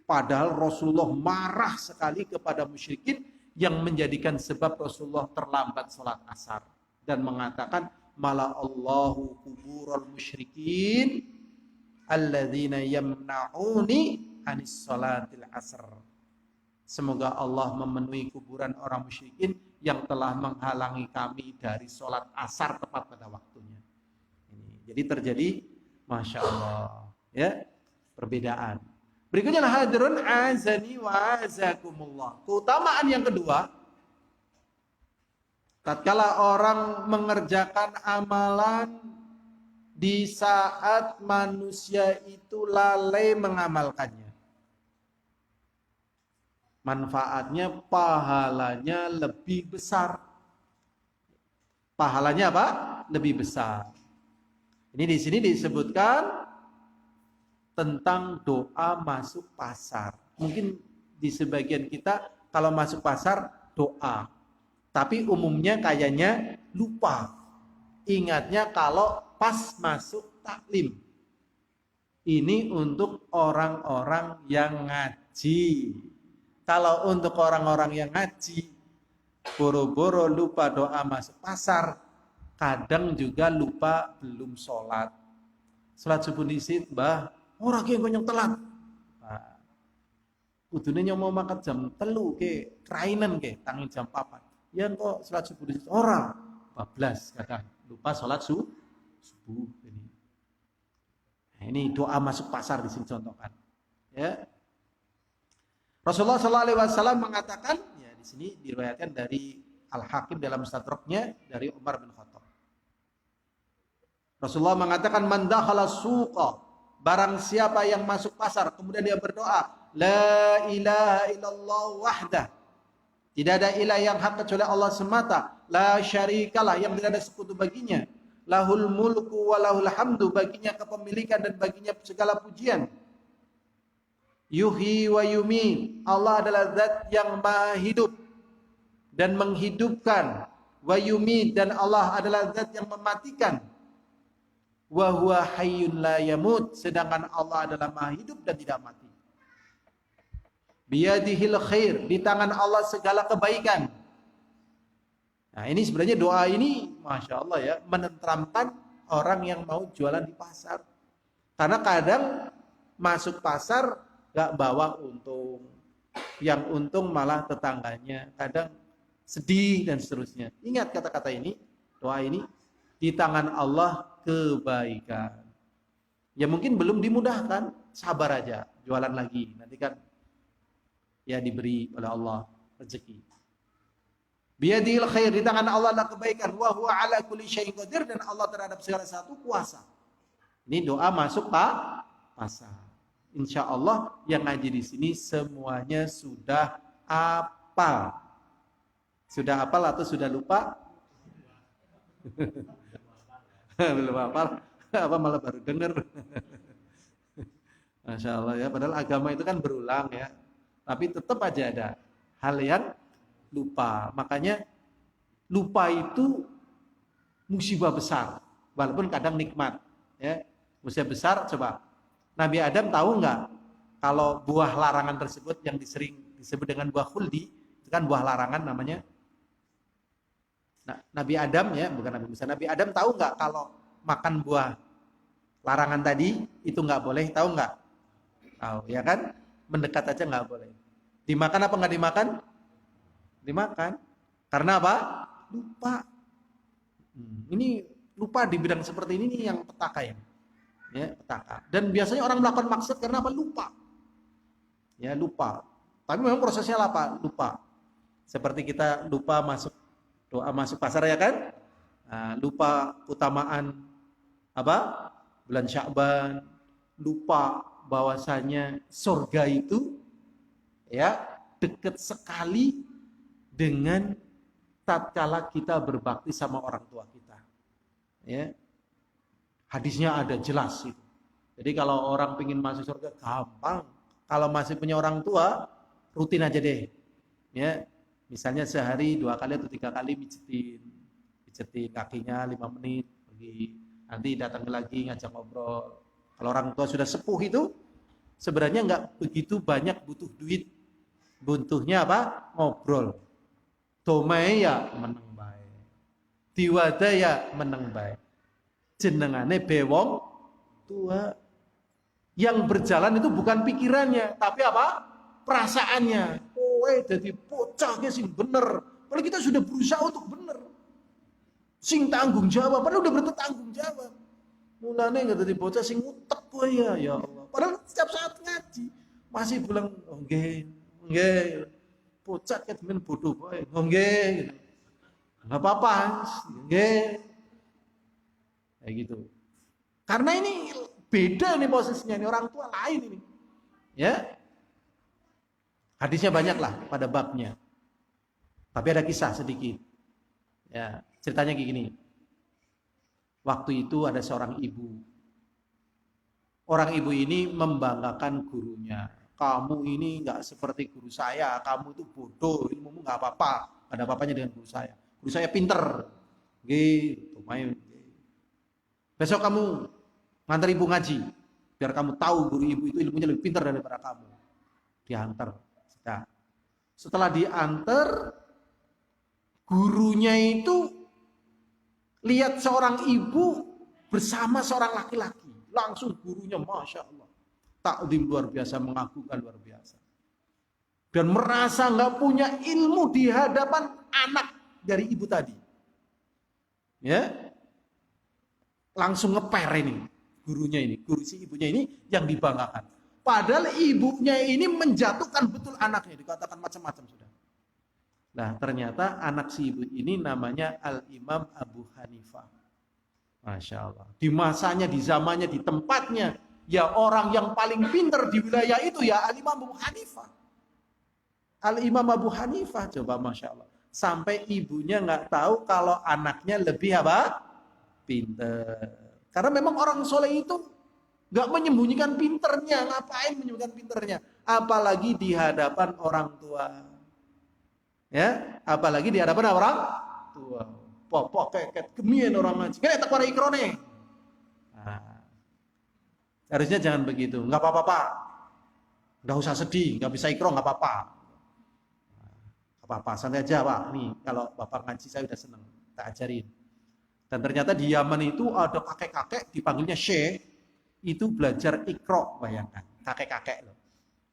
Padahal Rasulullah marah sekali kepada musyrikin yang menjadikan sebab Rasulullah terlambat sholat asar dan mengatakan mala Allahu kuburul musyrikin alladzina yamna'uni anis salatil asr. Semoga Allah memenuhi kuburan orang musyrikin yang telah menghalangi kami dari sholat asar tepat pada waktunya. Ini. Jadi terjadi, masya Allah, ya, perbedaan. Berikutnya hadirun azani wa azakumullah. Keutamaan yang kedua, tatkala orang mengerjakan amalan di saat manusia itu lalai mengamalkannya, manfaatnya, pahalanya lebih besar. Pahalanya apa? Lebih besar. Ini di sini disebutkan tentang doa masuk pasar. Mungkin di sebagian kita kalau masuk pasar doa, tapi umumnya kayaknya lupa. Ingatnya kalau pas masuk taklim. Ini untuk orang-orang yang ngaji. Kalau untuk orang-orang yang ngaji, boro-boro lupa doa masuk pasar, kadang juga lupa belum sholat. Sholat subuh disit, Mbah, orang yang telat. Nah, kudune mau makan jam telu ke, kerainan ke, tangi jam 4. Ya kok sholat subuh disit orang 14 kadang lupa sholat subuh ini. Nah, ini doa masuk pasar di sini contohkan. Ya. Rasulullah SAW mengatakan, ya di sini diriwayatkan dari Al-Hakim dalam Mustadraknya dari Umar bin Khattab. Rasulullah mengatakan, man dakhala suqa, barang siapa yang masuk pasar kemudian dia berdoa, la ilaha illallah wahdah, tidak ada ilah yang hak kecuali Allah semata, la syarikalah, yang tidak ada sekutu baginya, lahul mulku wa lahul hamdu, baginya kepemilikan dan baginya segala pujian, yuhyi wa yumit, Allah adalah zat yang maha hidup dan menghidupkan, wa yumit, dan Allah adalah zat yang mematikan, wa huwa hayyun la yamut, sedangkan Allah adalah maha hidup dan tidak mati. Biyadihil khair, di tangan Allah segala kebaikan. Nah ini sebenarnya doa ini, masya Allah ya, menenteramkan orang yang mau jualan di pasar. Karena kadang masuk pasar gak bawa untung, yang untung malah tetangganya, kadang sedih dan seterusnya. Ingat kata-kata ini, doa ini, di tangan Allah kebaikan. Ya mungkin belum dimudahkan, sabar aja, jualan lagi, nanti kan ya diberi oleh Allah rezeki. Biyadil khair, di tangan Allah adalah kebaikan, wa huwa ala kulli syai'in qadir, dan Allah terhadap segala sesuatu kuasa. Ini doa masuk pasar. Insya Allah yang ngaji di sini semuanya sudah hafal. Sudah hafal atau sudah lupa? Belum hafal, apa malah baru dengar. Masya Allah ya, padahal agama itu kan berulang ya, tapi tetap aja ada hal yang lupa. Makanya lupa itu musibah besar, walaupun kadang nikmat ya. Musibah besar, coba Nabi Adam tahu nggak kalau buah larangan tersebut yang sering disebut dengan buah khuldi, itu kan buah larangan namanya. Nah, Nabi Adam ya, bukan Nabi Musa. Nabi Adam tahu nggak kalau makan buah larangan tadi itu nggak boleh? Tahu nggak? Tahu ya kan? Mendekat aja nggak boleh. Dimakan apa nggak dimakan? Dimakan. Karena apa? Lupa. Ini lupa di bidang seperti ini nih yang petaka ya. Ya, petaka. Dan biasanya orang melakukan maksud karena apa? Lupa. Ya, lupa. Tapi memang prosesnya apa? Lupa. Seperti kita lupa masuk doa masuk pasar ya kan? Nah, lupa utamaan apa? Bulan Sya'ban, lupa bahwasanya surga itu ya dekat sekali dengan tatkala kita berbakti sama orang tua kita. Ya. Hadisnya ada jelas itu. Jadi kalau orang pingin masuk surga gampang. Kalau masih punya orang tua, rutin aja deh. Ya, misalnya sehari 2 kali atau 3 kali pijetin kakinya 5 menit, pergi. Nanti datang lagi ngajak ngobrol. Kalau orang tua sudah sepuh itu, sebenarnya nggak begitu banyak butuh duit. Butuhnya apa? Ngobrol. Domai ya meneng bae. Diwadaya meneng bae. Jenengane bewong tua. Yang berjalan itu bukan pikirannya, tapi apa? Perasaannya. Kowe jadi bocah sing bener. Padahal kita sudah berusaha untuk bener. Sing tanggung jawab, padahal udah bertanggung jawab. Mulane nggak jadi bocah sing utek kowe ya Allah. Padahal setiap saat ngaji masih bilang oh, nggih. Bocah ket men bodoh kowe. Oh nggih gitu. Enggak apa-apa, nggih. Kayak gitu. Karena ini beda nih posisinya, ini orang tua lain ini. Ya. Hadisnya banyak lah pada babnya. Tapi ada kisah sedikit. Ya, ceritanya kayak gini. Waktu itu ada seorang ibu. Orang ibu ini membanggakan gurunya. Kamu ini nggak seperti guru saya, kamu itu bodoh, ilmumu nggak apa-apa. Ada apa-apanya dengan guru saya. Guru saya pinter. Gitu, main. Besok kamu ngantar ibu ngaji, biar kamu tahu guru ibu itu ilmunya lebih pintar daripada kamu. Diantar. Nah, setelah diantar, gurunya itu lihat seorang ibu bersama seorang laki-laki. Langsung gurunya, Masya Allah. Takdim luar biasa, mengagumkan luar biasa. Dan merasa nggak punya ilmu di hadapan anak dari ibu tadi. Ya, langsung ngeper ini gurunya ini, guru si ibunya ini yang dibanggakan. Padahal ibunya ini menjatuhkan betul anaknya, dikatakan macam-macam sudah. Nah, ternyata anak si ibu ini namanya Al-Imam Abu Hanifah. Masya Allah. Di masanya, di zamannya, di tempatnya, ya orang yang paling pintar di wilayah itu ya Al-Imam Abu Hanifah. Al-Imam Abu Hanifah, coba Masya Allah. Sampai ibunya nggak tahu kalau anaknya lebih apa? Pinter. Karena memang orang soleh itu nggak menyembunyikan pinternya. Ngapain menyembunyikan pinternya? Apalagi di hadapan orang tua. Ya, apalagi di hadapan orang tua. Popok keket gemien orang ngaji. Kene tak para ikrone. Nah, harusnya jangan begitu. Nggak apa-apa, Pak. Nggak usah sedih, nggak bisa ikro, nggak apa-apa. Nggak apa-apa, santai aja, Pak. Nih, kalau Bapak ngaji saya udah seneng, tak ajarin. Dan ternyata di Yaman itu ada kakek-kakek dipanggilnya Syekh, itu belajar ikro, bayangkan. Kakek-kakek loh.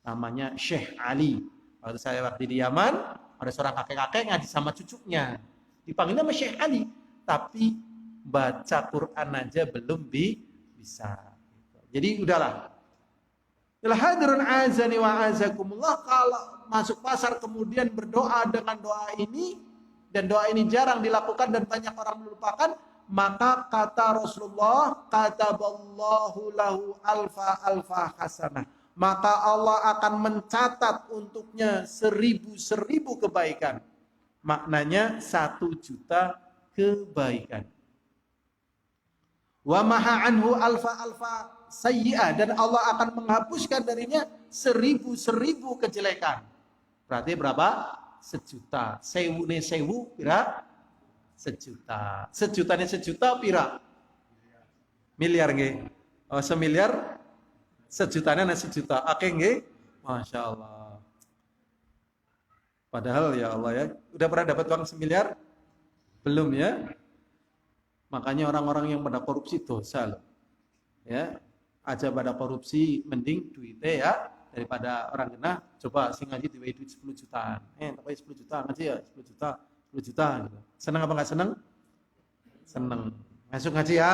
Namanya Syekh Ali. Waktu saya waktu di Yaman, ada seorang kakek-kakek ngaji sama cucunya. Dipanggilnya sama Syekh Ali. Tapi baca Quran aja belum bisa. Jadi udahlah. Hadirun azani wa azakumullah, kalau masuk pasar kemudian berdoa dengan doa ini, dan doa ini jarang dilakukan dan banyak orang melupakan, maka kata Rasulullah, kataballahu lahu alfa hasanah, maka Allah akan mencatat untuknya 1000 kebaikan. Maknanya 1.000.000 kebaikan. Wa maha anhu alfa sayyi'ah, dan Allah akan menghapuskan darinya 1000 kejelekan. Berarti berapa? 1.000.000. Sewune sewu pira? 1.000.000. Sejutanya 1.000.000 pira? Miliar nggih. Oh, semiliar sejutanya 1.000.000. Oke nggih? Masya Allah. Padahal ya Allah ya, udah pernah dapat uang semiliar? Belum ya? Makanya orang-orang yang pada korupsi dosa loh. Ya, aja pada korupsi mending duitnya ya daripada orang kena. Coba sing ngaji duit 10 jutaan. Tapi 10 juta ngaji ya 10 juta, 10 juta gitu. Seneng apa enggak seneng? Seneng. Masuk ngaji ya.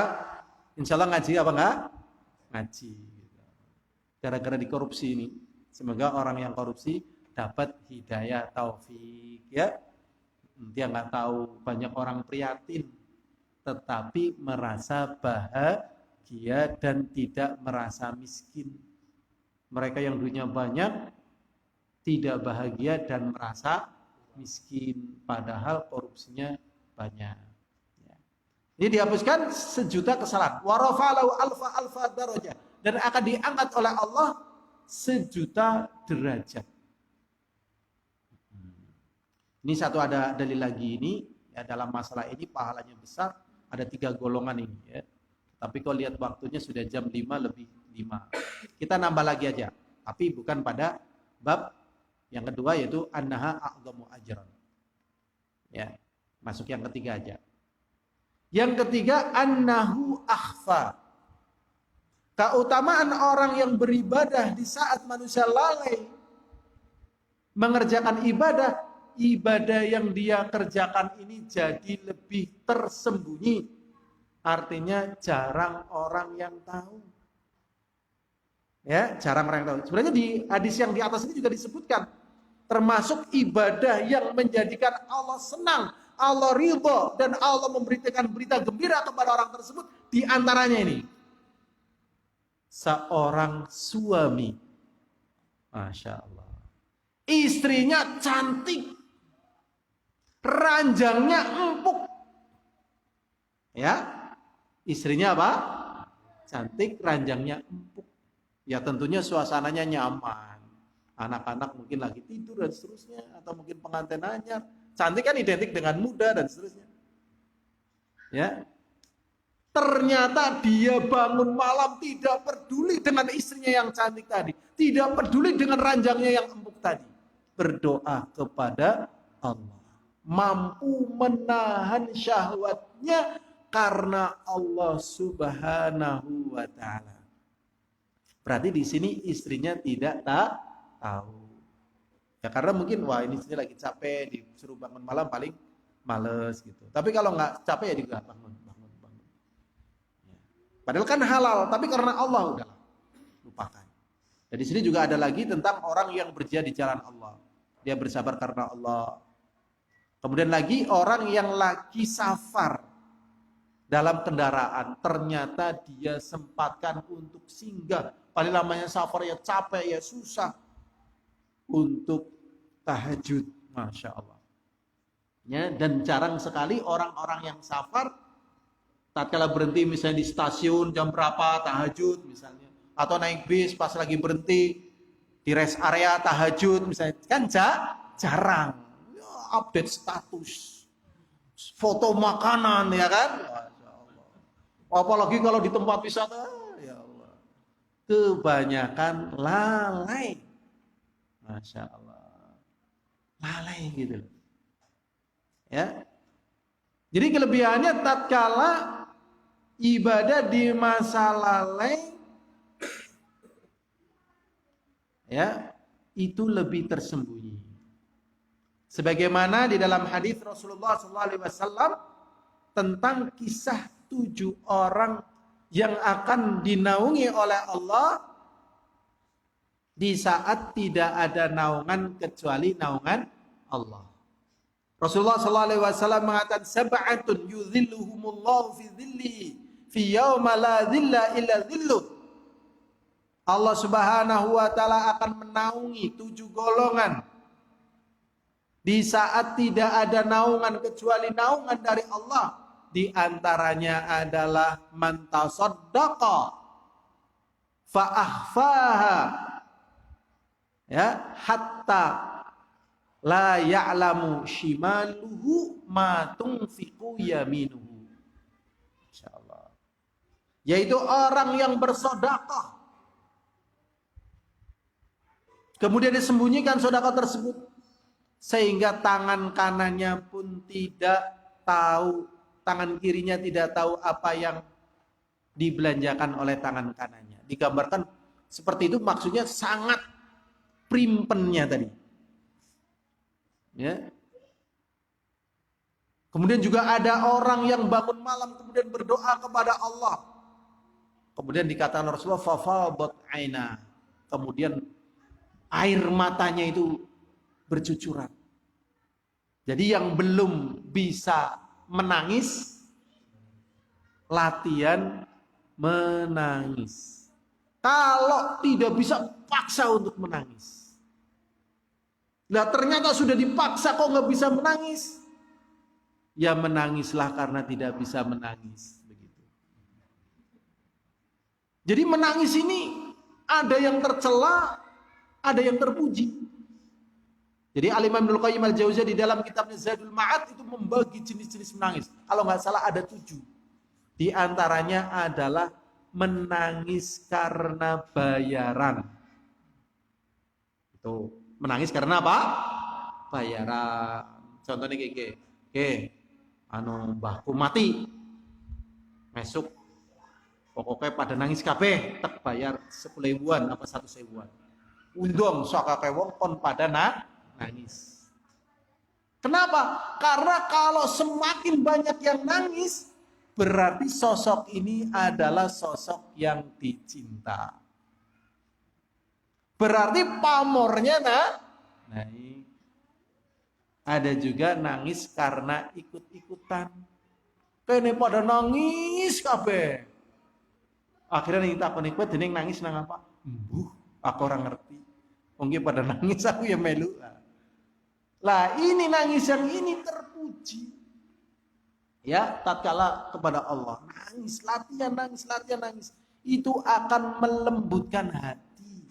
Insyaallah ngaji apa enggak? Ngaji. Gara-gara dikorupsi ini. Semoga orang yang korupsi dapat hidayah taufik ya. Dia nggak tahu, banyak orang prihatin tetapi merasa bahagia dan tidak merasa miskin. Mereka yang duitnya banyak tidak bahagia dan merasa miskin, padahal korupsinya banyak. Ini dihapuskan 1.000.000 kesalahan. Wa rafa'alahu alfa darajah, dan akan diangkat oleh Allah 1.000.000 derajat. Ini satu, ada dalil lagi ini ya, dalam masalah ini pahalanya besar. Ada 3 golongan ini ya. Tapi kalau lihat waktunya sudah jam 5:05. Kita nambah lagi aja. Tapi bukan pada bab yang kedua, yaitu annaha a'dhamu ajran. Ya, masuk yang ketiga aja. Yang ketiga, annahu akhfa. Keutamaan orang yang beribadah di saat manusia lalai mengerjakan ibadah, ibadah yang dia kerjakan ini jadi lebih tersembunyi. Artinya jarang orang yang tahu. Ya, jarang orang yang tahu. Sebenarnya di hadis yang di atas ini juga disebutkan termasuk ibadah yang menjadikan Allah senang, Allah ridho, dan Allah memberitakan berita gembira kepada orang tersebut. Di antaranya ini, seorang suami, Masya Allah, istrinya cantik, ranjangnya empuk, ya, istrinya apa? Cantik, ranjangnya empuk. Ya tentunya suasananya nyaman. Anak-anak mungkin lagi tidur dan seterusnya, atau mungkin pengantin anyar. Cantik kan identik dengan muda dan seterusnya. Ya, ternyata dia bangun malam tidak peduli dengan istrinya yang cantik tadi, tidak peduli dengan ranjangnya yang empuk tadi, berdoa kepada Allah, mampu menahan syahwatnya karena Allah Subhanahu wa taala. Berarti di sini istrinya tidak tahu. Ya karena mungkin wah ini istrinya lagi capek, disuruh bangun malam paling males gitu. Tapi kalau nggak capek ya juga bangun. Padahal kan halal, tapi karena Allah udahlah, lupakan. Dan di sini juga ada lagi tentang orang yang berjihad di jalan Allah. Dia bersabar karena Allah. Kemudian lagi orang yang lagi safar dalam kendaraan, ternyata dia sempatkan untuk singgah. Paling lamanya safar ya capek ya susah untuk tahajud, Masya Allah. Ya, dan jarang sekali orang-orang yang safar tatkala berhenti misalnya di stasiun jam berapa tahajud misalnya, atau naik bis pas lagi berhenti di rest area tahajud misalnya, kan jarang ya, update status, foto makanan ya kan. Masya Allah. Apalagi kalau di tempat wisata, ya Allah, kebanyakan lalai, Masya Allah, lalai gitu ya. Jadi kelebihannya tatkala ibadah di masa lalai ya itu lebih tersembunyi. Sebagaimana di dalam hadis Rasulullah SAW tentang kisah 7 orang yang akan dinaungi oleh Allah di saat tidak ada naungan kecuali naungan Allah. Rasulullah SAW mengatakan sab'atun yudhilluhumullahu fi dhillihi fi yawma la dhilla illa dhilluh. Allah Subhanahu wa taala akan menaungi 7 golongan di saat tidak ada naungan kecuali naungan dari Allah. Di antaranya adalah man tasaddaqa fa akhfaha ya hatta la ya'lamu shimaluhu ma tunfiqu yaminuhu. Insyaallah. Yaitu orang yang bersedekah kemudian disembunyikan sedekah tersebut sehingga tangan kanannya pun tidak tahu, tangan kirinya tidak tahu apa yang dibelanjakan oleh tangan kanannya. Digambarkan seperti itu, maksudnya sangat primpennya tadi. Ya. Kemudian juga ada orang yang bangun malam kemudian berdoa kepada Allah. Kemudian dikatakan Rasulullah fafadat aina. Kemudian air matanya itu bercucuran. Jadi yang belum bisa menangis latihan menangis. Kalau tidak bisa paksa untuk menangis. Nah ternyata sudah dipaksa kok nggak bisa menangis. Ya menangislah karena tidak bisa menangis. Begitu. Jadi menangis ini ada yang tercela, ada yang terpuji. Jadi Al-Imam Ibnu Qayyim Al-Jauziyah di dalam kitabnya Zadul Ma'ad itu membagi jenis-jenis menangis. Kalau nggak salah ada 7. Di antaranya adalah menangis karena bayaran. Itu menangis karena apa? Bayaran. Contohnya kayak anu mbahku mati. Mesuk Pokoknya pada nangis kabeh, tak bayar 10.000-an apa 1.000-an. Undang sakake wong kon pada nangis. Kenapa? Karena kalau semakin banyak yang nangis, berarti sosok ini adalah sosok yang dicinta. Berarti pamornya naik. Ada juga nangis karena ikut-ikutan. Kene pada nangis kabeh. Akhirnya ning takoni kowe dening nangis nang apa? Aku orang ngerti. Wong pada nangis aku ya melu. Lah ini nangis yang ini terpuji. Ya, tatkala kepada Allah nangis, latihan nangis. Itu akan melembutkan hati.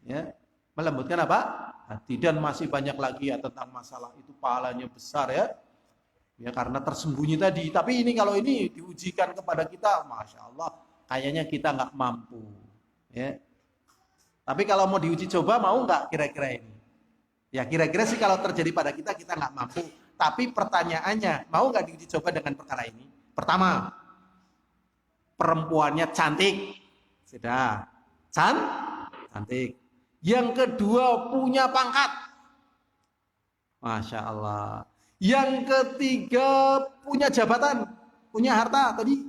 Ya, melembutkan apa? Hati. Dan masih banyak lagi ya tentang masalah itu, pahalanya besar ya. Ya karena tersembunyi tadi. Tapi ini kalau ini diujikan kepada kita, Masya Allah, kayaknya kita nggak mampu. Ya. Tapi kalau mau diuji coba, mau nggak kira-kira ini? Ya kira-kira sih kalau terjadi pada kita nggak mampu. Tapi pertanyaannya, mau nggak diuji coba dengan perkara ini? Pertama, perempuannya cantik. Sudah. Cantik. Yang kedua, punya pangkat. Masya Allah. Yang ketiga, punya jabatan, punya harta tadi.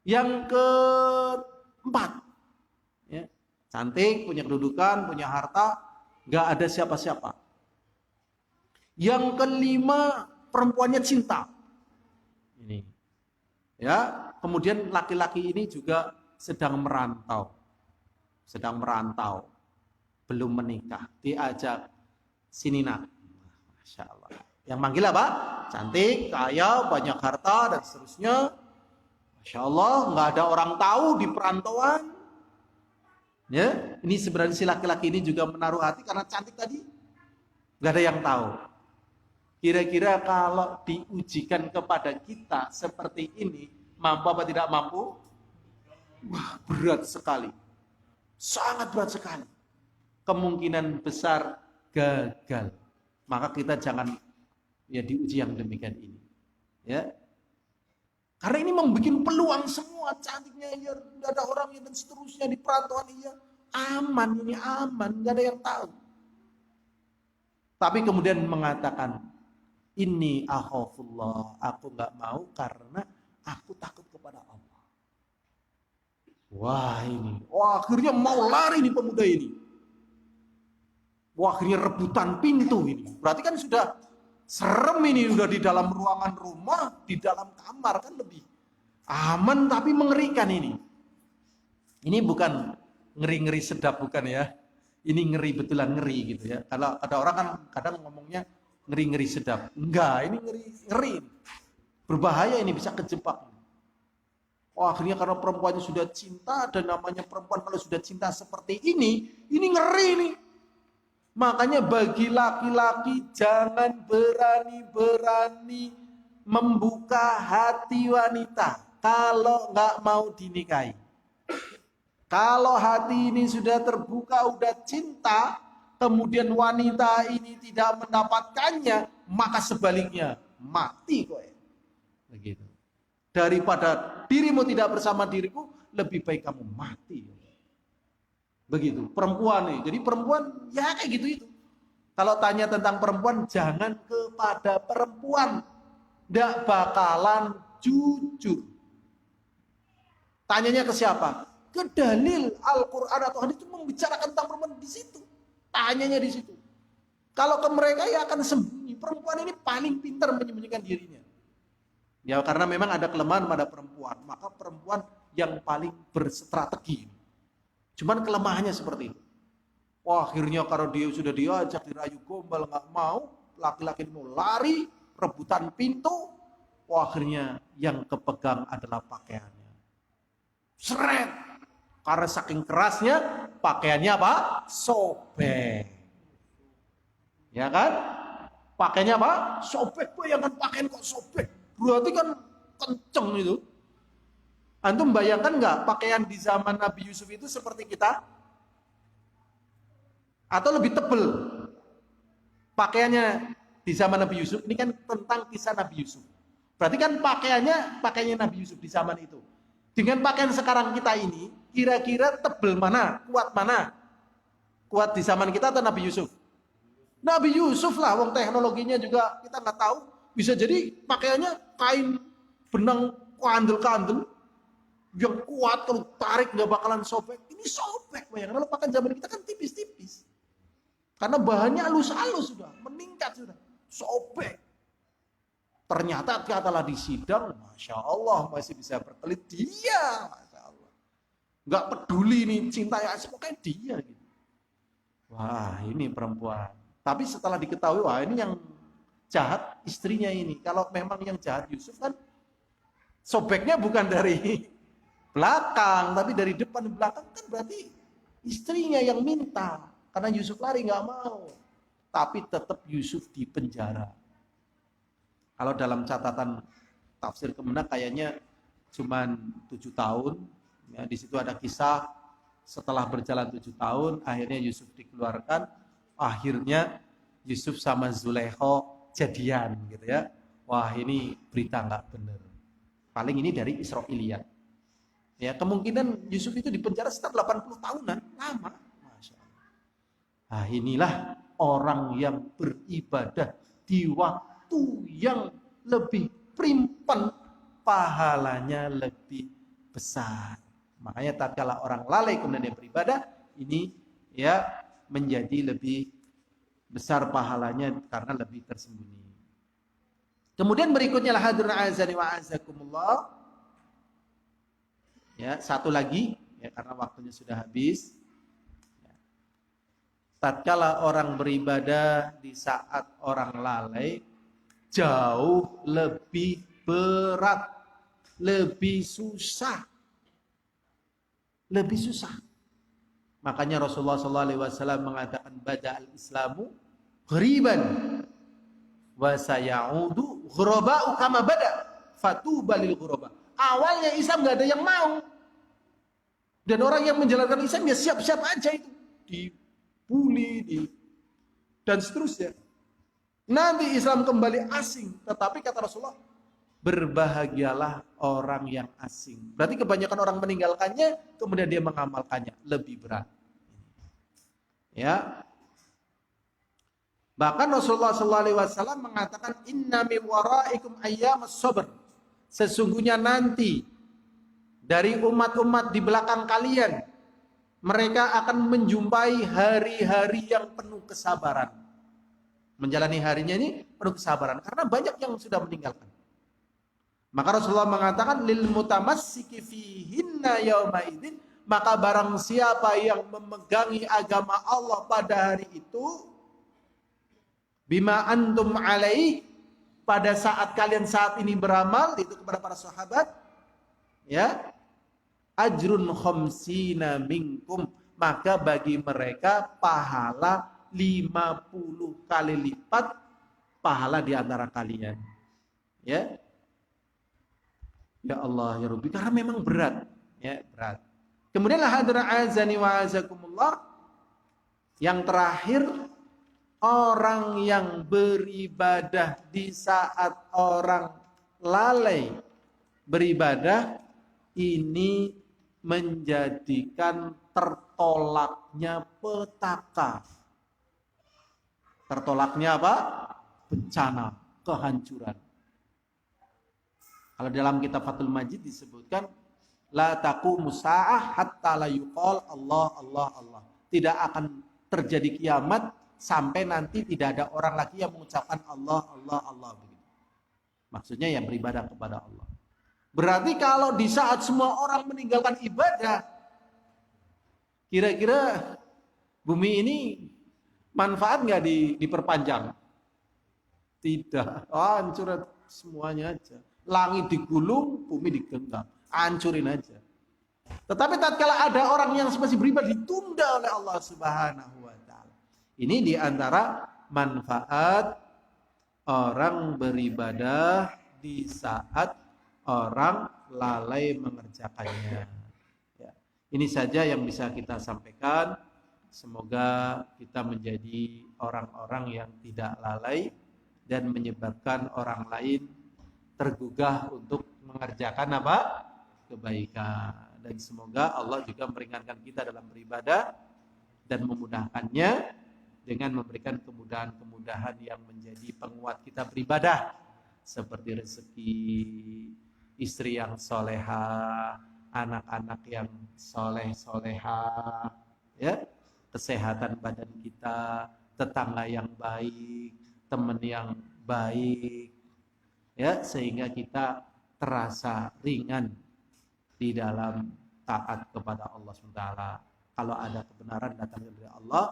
Yang keempat, ya, cantik, punya kedudukan, punya harta, nggak ada siapa-siapa. Yang kelima, perempuannya cinta. Ini, ya. Kemudian laki-laki ini juga sedang merantau, belum menikah, diajak sini nak. Masya Allah. Yang manggil apa? Cantik, kaya, banyak harta, dan seterusnya. Masya Allah, nggak ada orang tahu di perantauan. Ya, ini sebenarnya si laki-laki ini juga menaruh hati karena cantik tadi. Nggak ada yang tahu. Kira-kira kalau diujikan kepada kita seperti ini, mampu apa tidak mampu? Wah, berat sekali. Sangat berat sekali. Kemungkinan besar gagal. Maka kita jangan ya diuji yang demikian ini. Ya. Karena ini membuat peluang semua, cantiknya ya, tidak ada orangnya dan seterusnya di perantauan iya. Aman, nggak ada yang tahu. Tapi kemudian mengatakan, ini akhafullah, aku nggak mau karena aku takut kepada Allah. Wah akhirnya mau lari nih pemuda ini. Wah, akhirnya rebutan pintu ini. Berarti kan sudah serem ini, udah di dalam ruangan rumah, di dalam kamar kan lebih aman tapi mengerikan ini. Ini bukan ngeri-ngeri sedap bukan ya. Ini ngeri betulan ngeri gitu ya. Kalau ada orang kan kadang ngomongnya ngeri-ngeri sedap. Enggak, ini ngeri. Berbahaya ini, bisa kejebak. Wah, akhirnya karena perempuannya sudah cinta, dan namanya perempuan kalau sudah cinta seperti ini ngeri nih. Makanya bagi laki-laki jangan berani-berani membuka hati wanita kalau nggak mau dinikahi. Kalau hati ini sudah terbuka, udah cinta, kemudian wanita ini tidak mendapatkannya, maka sebaliknya mati kowe. Begitu. Daripada dirimu tidak bersama diriku, lebih baik kamu mati. Begitu, perempuan nih. Jadi perempuan ya kayak gitu itu. Kalau tanya tentang perempuan, jangan kepada perempuan. Nggak bakalan jujur. Tanyanya ke siapa? Ke dalil Al-Quran atau hadis itu membicarakan tentang perempuan di situ. Tanyanya di situ. Kalau ke mereka ya akan sembunyi. Perempuan ini paling pintar menyembunyikan dirinya. Ya karena memang ada kelemahan pada perempuan. Maka perempuan yang paling berstrategi. Cuman kelemahannya seperti itu. Wah, akhirnya kalau dia sudah diajak dirayu gombal nggak mau, laki-laki mau lari, rebutan pintu. Wah, akhirnya yang kepegang adalah pakaiannya. Seret. Karena saking kerasnya, pakaiannya apa? Sobek. Ya kan? Pakaiannya apa? Sobek. Bayangkan pakaian kok sobek. Berarti kan kenceng itu. Antum bayangkan nggak pakaian di zaman Nabi Yusuf itu seperti kita? Atau lebih tebal? Pakaiannya di zaman Nabi Yusuf, ini kan tentang kisah Nabi Yusuf. Berarti kan pakaiannya Nabi Yusuf di zaman itu. Dengan pakaian sekarang kita ini, kira-kira tebel mana, kuat mana? Kuat di zaman kita atau Nabi Yusuf? Nabi Yusuf lah, wong teknologinya juga kita nggak tahu. Bisa jadi pakaiannya kain benang kandel-kandel yang kuat, kalau tarik nggak bakalan sobek. Ini sobek, bayangkan. Kalau pakaian zaman kita kan tipis-tipis. Karena bahannya halus-halus sudah, meningkat sudah, sobek. Ternyata katalah di sidang, Masya Allah masih bisa berkelit dia, Masya Allah. Nggak peduli nih cinta ya, pokoknya dia gitu. Wah ini perempuan. Tapi setelah diketahui, wah ini yang jahat istrinya ini. Kalau memang yang jahat Yusuf kan, sobeknya bukan dari belakang, tapi dari depan belakang kan berarti istrinya yang minta. Karena Yusuf lari nggak mau. Tapi tetap Yusuf di penjara. Kalau dalam catatan tafsir Kemenak kayaknya cuma 7 tahun. Ya, di situ ada kisah setelah berjalan 7 tahun, akhirnya Yusuf dikeluarkan. Akhirnya Yusuf sama Zulaikha jadian gitu ya. Wah ini berita nggak benar. Paling ini dari Israiliyat. Ya kemungkinan Yusuf itu di penjara sekitar 80 tahunan, lama. Masya Allah. Nah inilah orang yang beribadah di waktu yang lebih primpen, pahalanya lebih besar. Makanya tatkala orang lalai kemudian dia beribadah, ini ya menjadi lebih besar pahalanya karena lebih tersembunyi. Kemudian berikutnya lah hadirin azani wa azakumullah. Ya, satu lagi ya karena waktunya sudah habis. Tatkala orang beribadah di saat orang lalai jauh lebih berat, lebih susah. Lebih susah. Makanya Rasulullah SAW mengatakan bada al-islamu ghariban wa sayaudu ghuraba'u kama bada fatuba lil ghuraba. Awalnya Islam enggak ada yang mau. Dan orang yang menjalankan Islam ya siap-siap aja itu. Dibully, dan seterusnya. Nanti Islam kembali asing. Tetapi kata Rasulullah, berbahagialah orang yang asing. Berarti kebanyakan orang meninggalkannya, kemudian dia mengamalkannya. Lebih berat. Ya. Bahkan Rasulullah SAW mengatakan, inna min waraikum ayyamas sabr. Sesungguhnya nanti, dari umat-umat di belakang kalian, mereka akan menjumpai hari-hari yang penuh kesabaran. Menjalani harinya ini penuh kesabaran karena banyak yang sudah meninggalkan. Maka Rasulullah mengatakan lil mutamassiki fihinna yauma idzin, maka barang siapa yang memegangi agama Allah pada hari itu, bima antum alaihi, pada saat kalian saat ini beramal, itu kepada para sahabat, ya, ajrun khamsina minkum, maka bagi mereka pahala 50 kali lipat pahala di antara kalian. Ya. Ya Allah ya Rabbi, karena memang berat, ya, berat. Kemudian hadirin azani wa azakumullah, yang terakhir, orang yang beribadah di saat orang lalai beribadah ini menjadikan tertolaknya petaka. Tertolaknya apa? Bencana, kehancuran. Kalau dalam kitab Fathul Majid disebutkan la taqumu sa'ah hatta la yuqal Allah Allah Allah. Tidak akan terjadi kiamat sampai nanti tidak ada orang lagi yang mengucapkan Allah Allah Allah begitu. Maksudnya yang beribadah kepada Allah. Berarti kalau di saat semua orang meninggalkan ibadah, kira-kira bumi ini manfaat nggak diperpanjang? Tidak, hancur semuanya aja. Langit digulung, bumi digenggam, hancurin aja. Tetapi tatkala ada orang yang masih beribadah ditunda oleh Allah Subhanahu wa taala. Ini diantara manfaat orang beribadah di saat orang lalai mengerjakannya. Ya. Ini saja yang bisa kita sampaikan. Semoga kita menjadi orang-orang yang tidak lalai dan menyebabkan orang lain tergugah untuk mengerjakan apa? Kebaikan. Dan semoga Allah juga meringankan kita dalam beribadah dan memudahkannya dengan memberikan kemudahan-kemudahan yang menjadi penguat kita beribadah, seperti rezeki, istri yang soleha, anak-anak yang soleh-soleha, ya, kesehatan badan kita, tetangga yang baik, teman yang baik, ya, sehingga kita terasa ringan di dalam taat kepada Allah SWT. Kalau ada kebenaran datangnya dari Allah,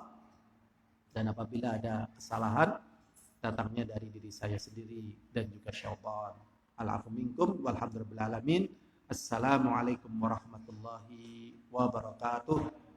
dan apabila ada kesalahan datangnya dari diri saya sendiri dan juga syaitan. Al-afu minkum walhamdulillahil alamin. Assalamualaikum warahmatullahi wabarakatuh.